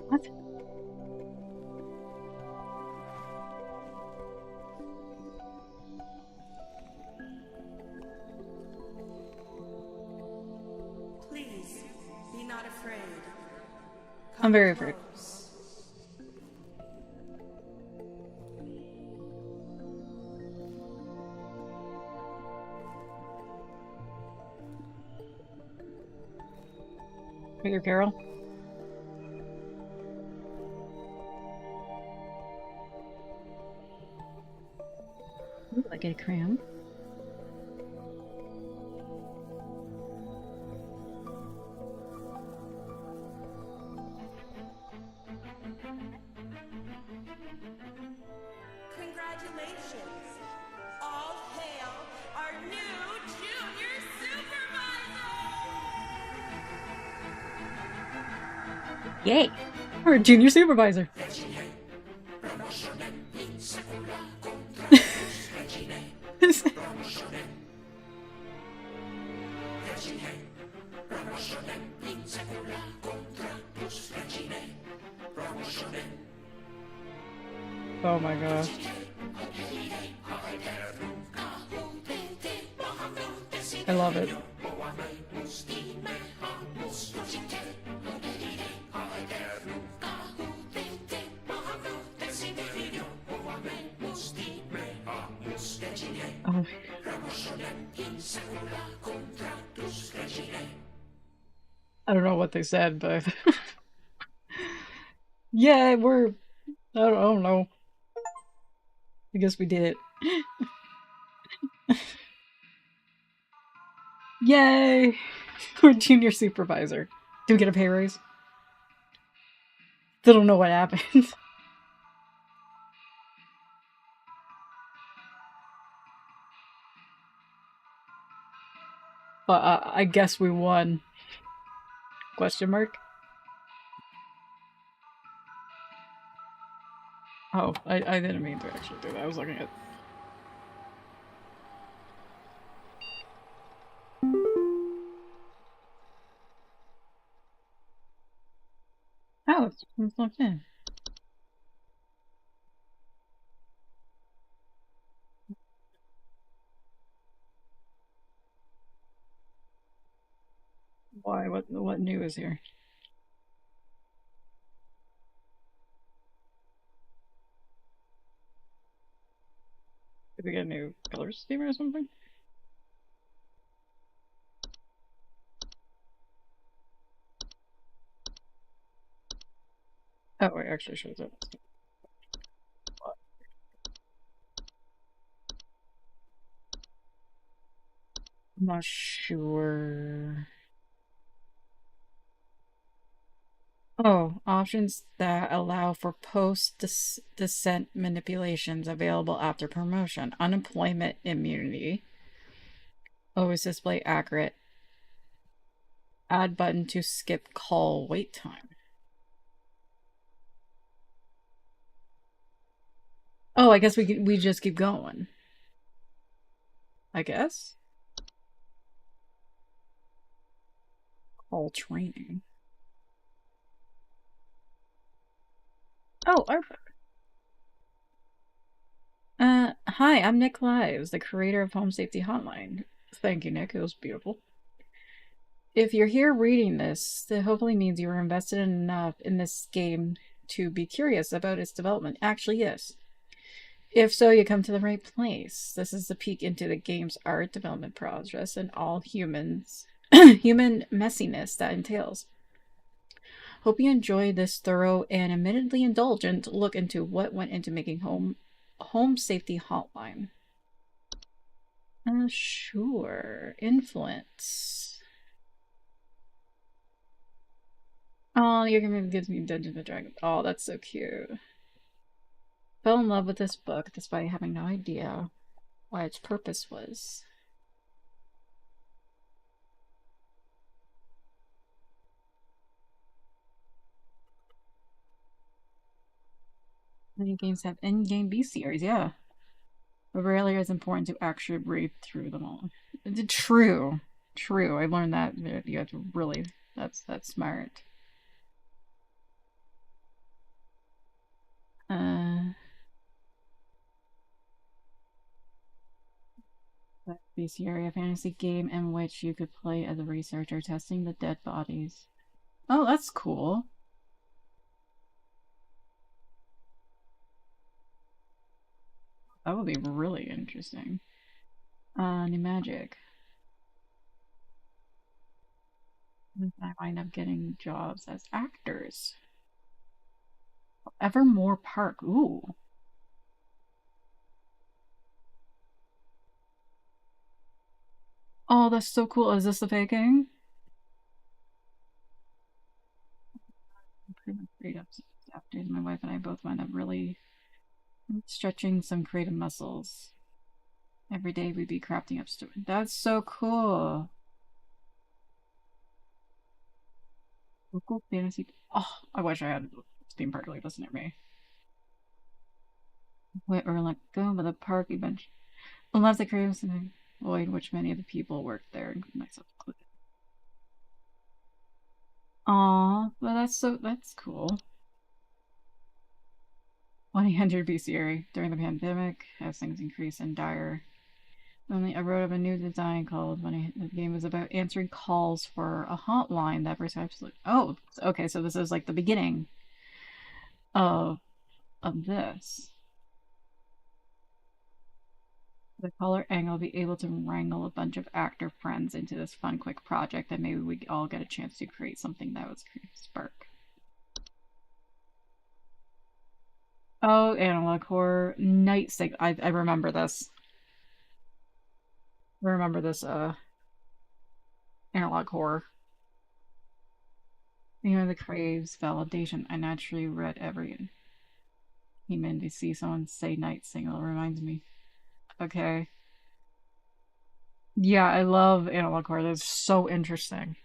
What? Please, be not afraid. I'm very afraid. Are you Carol? Ooh, I get a crayon. Congratulations! All hail our new junior supervisor! Yay! We're a junior supervisor. Oh my gosh. I love it. Oh. I don't know what they said, but yeah, I don't know. I guess we did it. Yay! We're junior supervisor. Do we get a pay raise? Still don't know what happened. But I guess we won. Question mark? Oh, I didn't mean to actually do that. I was looking at... Oh, it's locked in. Why? What new is here? Did we get a new color scheme or something? Oh, it actually shows up. I'm not sure. Oh, options that allow for post-descent manipulations available after promotion. Unemployment immunity. Always display accurate. Add button to skip call wait time. Oh, I guess we just keep going. I guess. Call training. Oh, our hi, I'm Nick Lives, the creator of Home Safety Hotline. Thank you, Nick. It was beautiful. If you're here reading this, that hopefully means you were invested enough in this game to be curious about its development. Actually, yes. If so, you come to the right place. This is a peek into the game's art development process and all human messiness that entails. Hope you enjoy this thorough and admittedly indulgent look into what went into making Home Safety Hotline. Sure. Influence. Oh, you're gonna give me Dungeons and Dragons. Oh, that's so cute. Fell in love with this book despite having no idea what its purpose was. Many games have in-game B series, yeah. But rarely is important to actually read through them all. True. True. I learned that you have to really that's smart. Bestiary, a fantasy game in which you could play as a researcher testing the dead bodies. Oh, that's cool. That would be really interesting. New magic. I wind up getting jobs as actors. Evermore Park. Ooh. Oh, that's so cool. Is this the faking? Pretty much great after my wife and I both wind up really stretching some creative muscles. Every day we'd be crafting up stories. That's so cool. Local fantasy. Oh, I wish I had a theme park like this near me. Wait, or let go of the park event. Unless the creatives void, which many of the people worked there, myself included. Aw, well that's cool. 100 BCA during the pandemic, as things increased in dire. Only I wrote up a new design called when the game was about answering calls for a hotline that perhaps. Oh, okay, so this is like the beginning of this. The caller angle will be able to wrangle a bunch of actor friends into this fun, quick project that maybe we all get a chance to create something that was spark. Oh, analog horror night signal. I remember this. I remember this analog horror. You know, the craves validation. I naturally read every human to see someone say night signal. It reminds me. Okay. Yeah, I love analog horror. That's so interesting.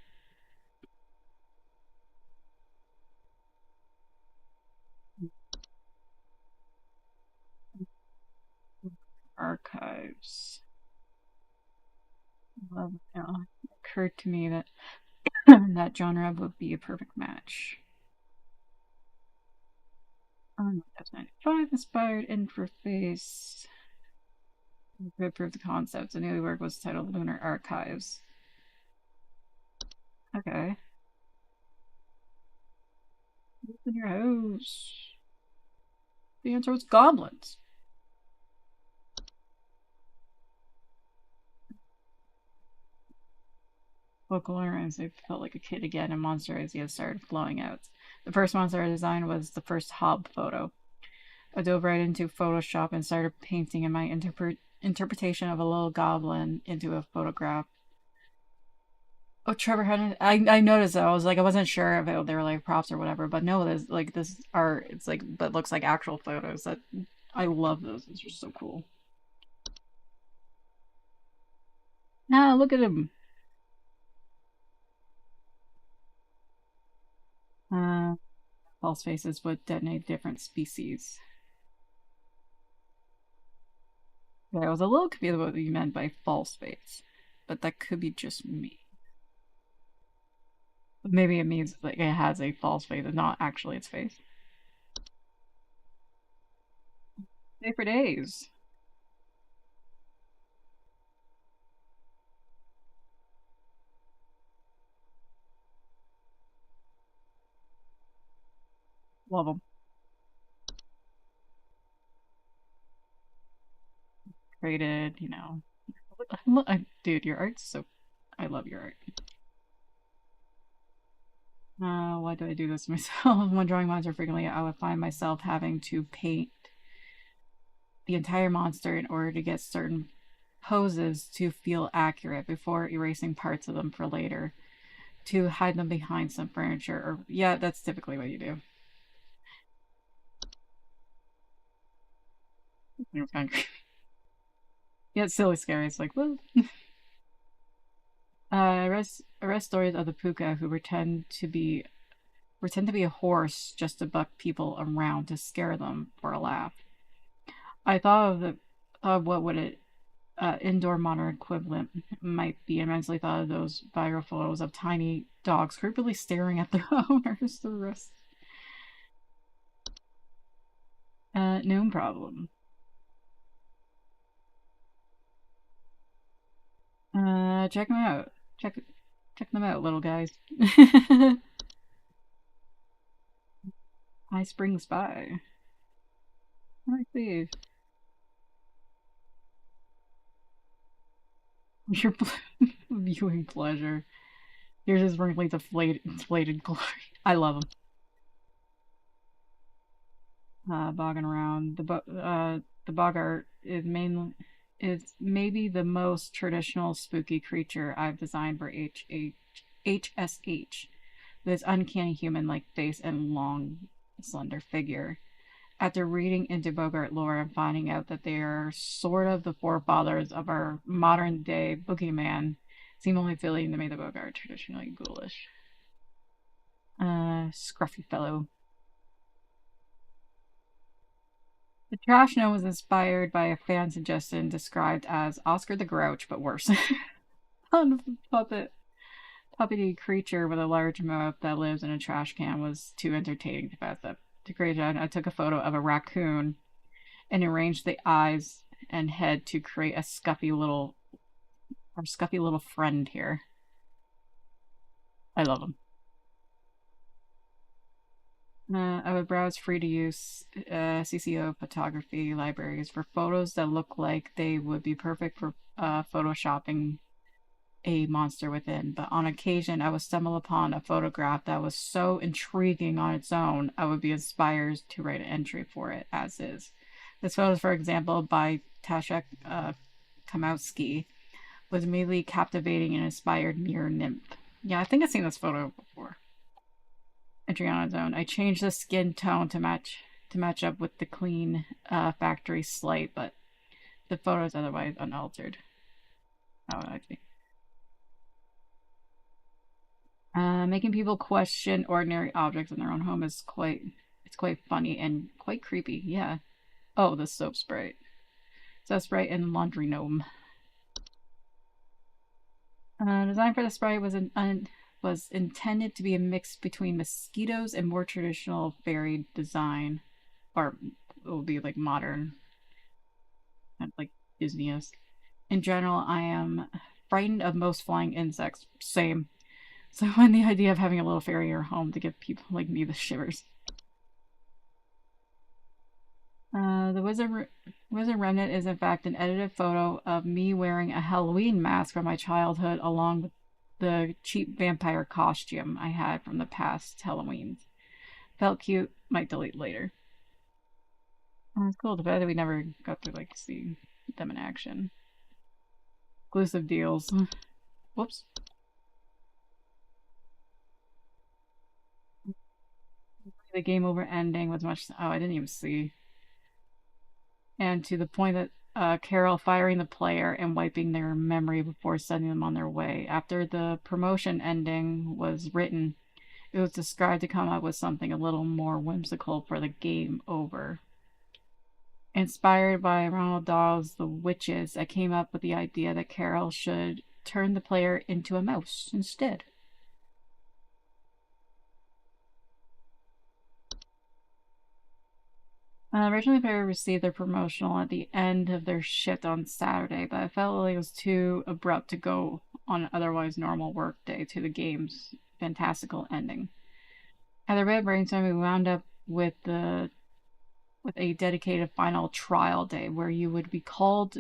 Archives. Love, it occurred to me that that genre would be a perfect match. That's 95 inspired interface. To prove the concept. The new work was titled Lunar Archives. Okay. What's in your house? The answer was goblins. Local learners, I felt like a kid again, and monster ideas started flowing out. The first monster I designed was the first Hob photo. I dove right into Photoshop and started painting in my interpretation of a little goblin into a photograph. Oh, Trevor had I noticed that. I was like, I wasn't sure if they were like props or whatever, but no, there's like this art. It's like, but looks like actual photos. That I love those. It's just so cool. Ah, look at him. False faces would detonate different species. Yeah, I was a little confused what you meant by false face, but that could be just me. Maybe it means like it has a false face, and not actually its face. Day for days. Love them. Created, dude, your art's so. I love your art. Why do I do this to myself? When drawing monster frequently, I would find myself having to paint the entire monster in order to get certain poses to feel accurate before erasing parts of them for later to hide them behind some furniture. Or yeah, that's typically what you do. It's kind of creepy. Yeah, it's silly scary. It's like, well, I read stories of the puka who pretend to be a horse just to buck people around to scare them for a laugh. I thought of what would it indoor modern equivalent might be, and mentally thought of those viral photos of tiny dogs creepily staring at their owners. The rest, no problem. Check them out. Check them out, little guys. High Spring Spy. Let's see. Your viewing pleasure. Here's his wrinkly, inflated glory. I love him. Bogging around. The boggart is maybe the most traditional spooky creature I've designed for HSH. With its uncanny human-like face and long, slender figure. After reading into Bogart lore and finding out that they are sort of the forefathers of our modern day boogeyman, seem only fitting to make the Bogart traditionally ghoulish. Scruffy fellow. The trash gnome was inspired by a fan suggestion described as Oscar the Grouch, but worse. On puppety creature with a large mouth that lives in a trash can was too entertaining to pass up. To create that, I took a photo of a raccoon and arranged the eyes and head to create a scuffy little friend here. I love him. I would browse free to use CCO photography libraries for photos that look like they would be perfect for photoshopping a monster within. But on occasion, I would stumble upon a photograph that was so intriguing on its own, I would be inspired to write an entry for it as is. This photo, for example, by Tasha Kamowski, was immediately captivating and inspired Mirror Nymph. Yeah, I think I've seen this photo before. Entry on its own. I changed the skin tone to match up with the clean factory slate, but the photo is otherwise unaltered. Oh, actually. Making people question ordinary objects in their own home is quite funny and quite creepy. Yeah. Oh, the soap sprite. Soap sprite and laundry gnome. Design for the sprite was intended to be a mix between mosquitoes and more traditional fairy design, or it will be like modern, like Disney-esque. In general, I am frightened of most flying insects. Same. So when the idea of having a little fairy in your home to give people like me the shivers. The Wizard Remnant is in fact an edited photo of me wearing a Halloween mask from my childhood along with the cheap vampire costume I had from the past Halloweens. Felt cute, might delete later. It's cool, the fact that we never got to like see them in action. Exclusive deals. Whoops. The game over ending was much. Oh, I didn't even see. And to the point that Carol firing the player and wiping their memory before sending them on their way. After the promotion ending was written, it was described to come up with something a little more whimsical for the game over. Inspired by Ronald Dahl's The Witches, I came up with the idea that Carol should turn the player into a mouse instead. Originally, they received their promotional at the end of their shift on Saturday, but I felt like it was too abrupt to go on an otherwise normal work day to the game's fantastical ending. At the Red Brainstorm, we wound up with a dedicated final trial day where you would be called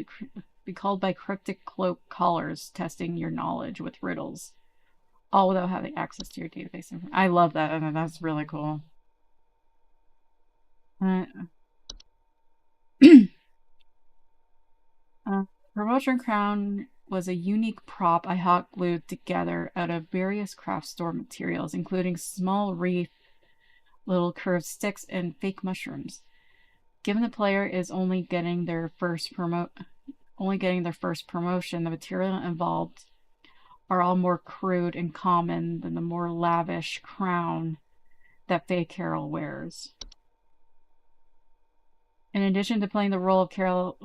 by cryptic cloak callers testing your knowledge with riddles, all without having access to your database. I love that, and that's really cool. Promotion crown was a unique prop I hot glued together out of various craft store materials, including small wreath, little curved sticks, and fake mushrooms. Given the player is only getting their first promotion, the material involved are all more crude and common than the more lavish crown that Faye Carroll wears. In addition to playing the role of Carol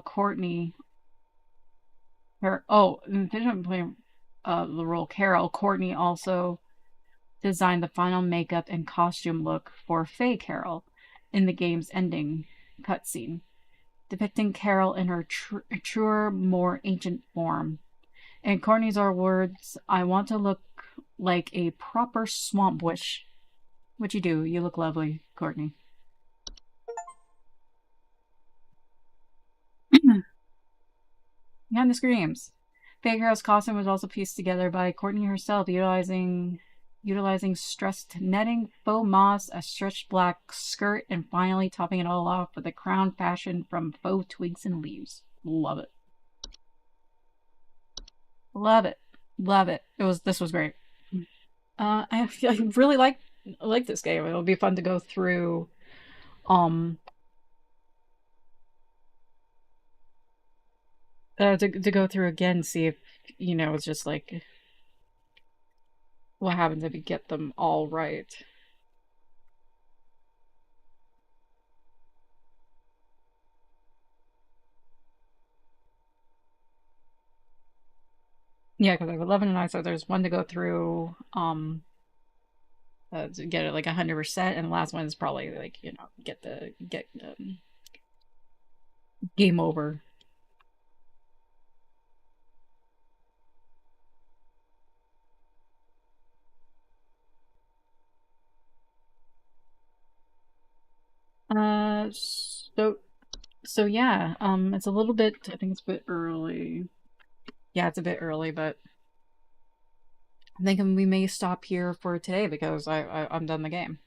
Courtney, in addition to playing the role Carol, Courtney also designed the final makeup and costume look for Faye Carroll in the game's ending cutscene, depicting Carol in her truer, more ancient form. In Courtney's words, I want to look like a proper swamp witch. What you do? You look lovely, Courtney. Behind the screams. Faye Carroll's costume was also pieced together by Courtney herself, utilizing stressed netting, faux moss, a stretched black skirt, and finally topping it all off with a crown fashioned from faux twigs and leaves. Love it. Love it. Love it. This was great. I really like this game. It'll be fun to go through to go through again, see if it's just like what happens if you get them all right. Yeah, because I have 11 and I, so there's one to go through to get it like 100%, and the last one is probably like get game over. So yeah, it's a little bit, I think it's a bit early. Yeah, it's a bit early, but I think we may stop here for today because I'm done the game.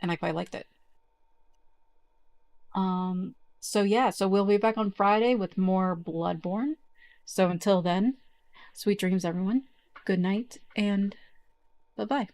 And I quite liked it. So yeah, so we'll be back on Friday with more Bloodborne. So until then, sweet dreams everyone. Good night and bye-bye.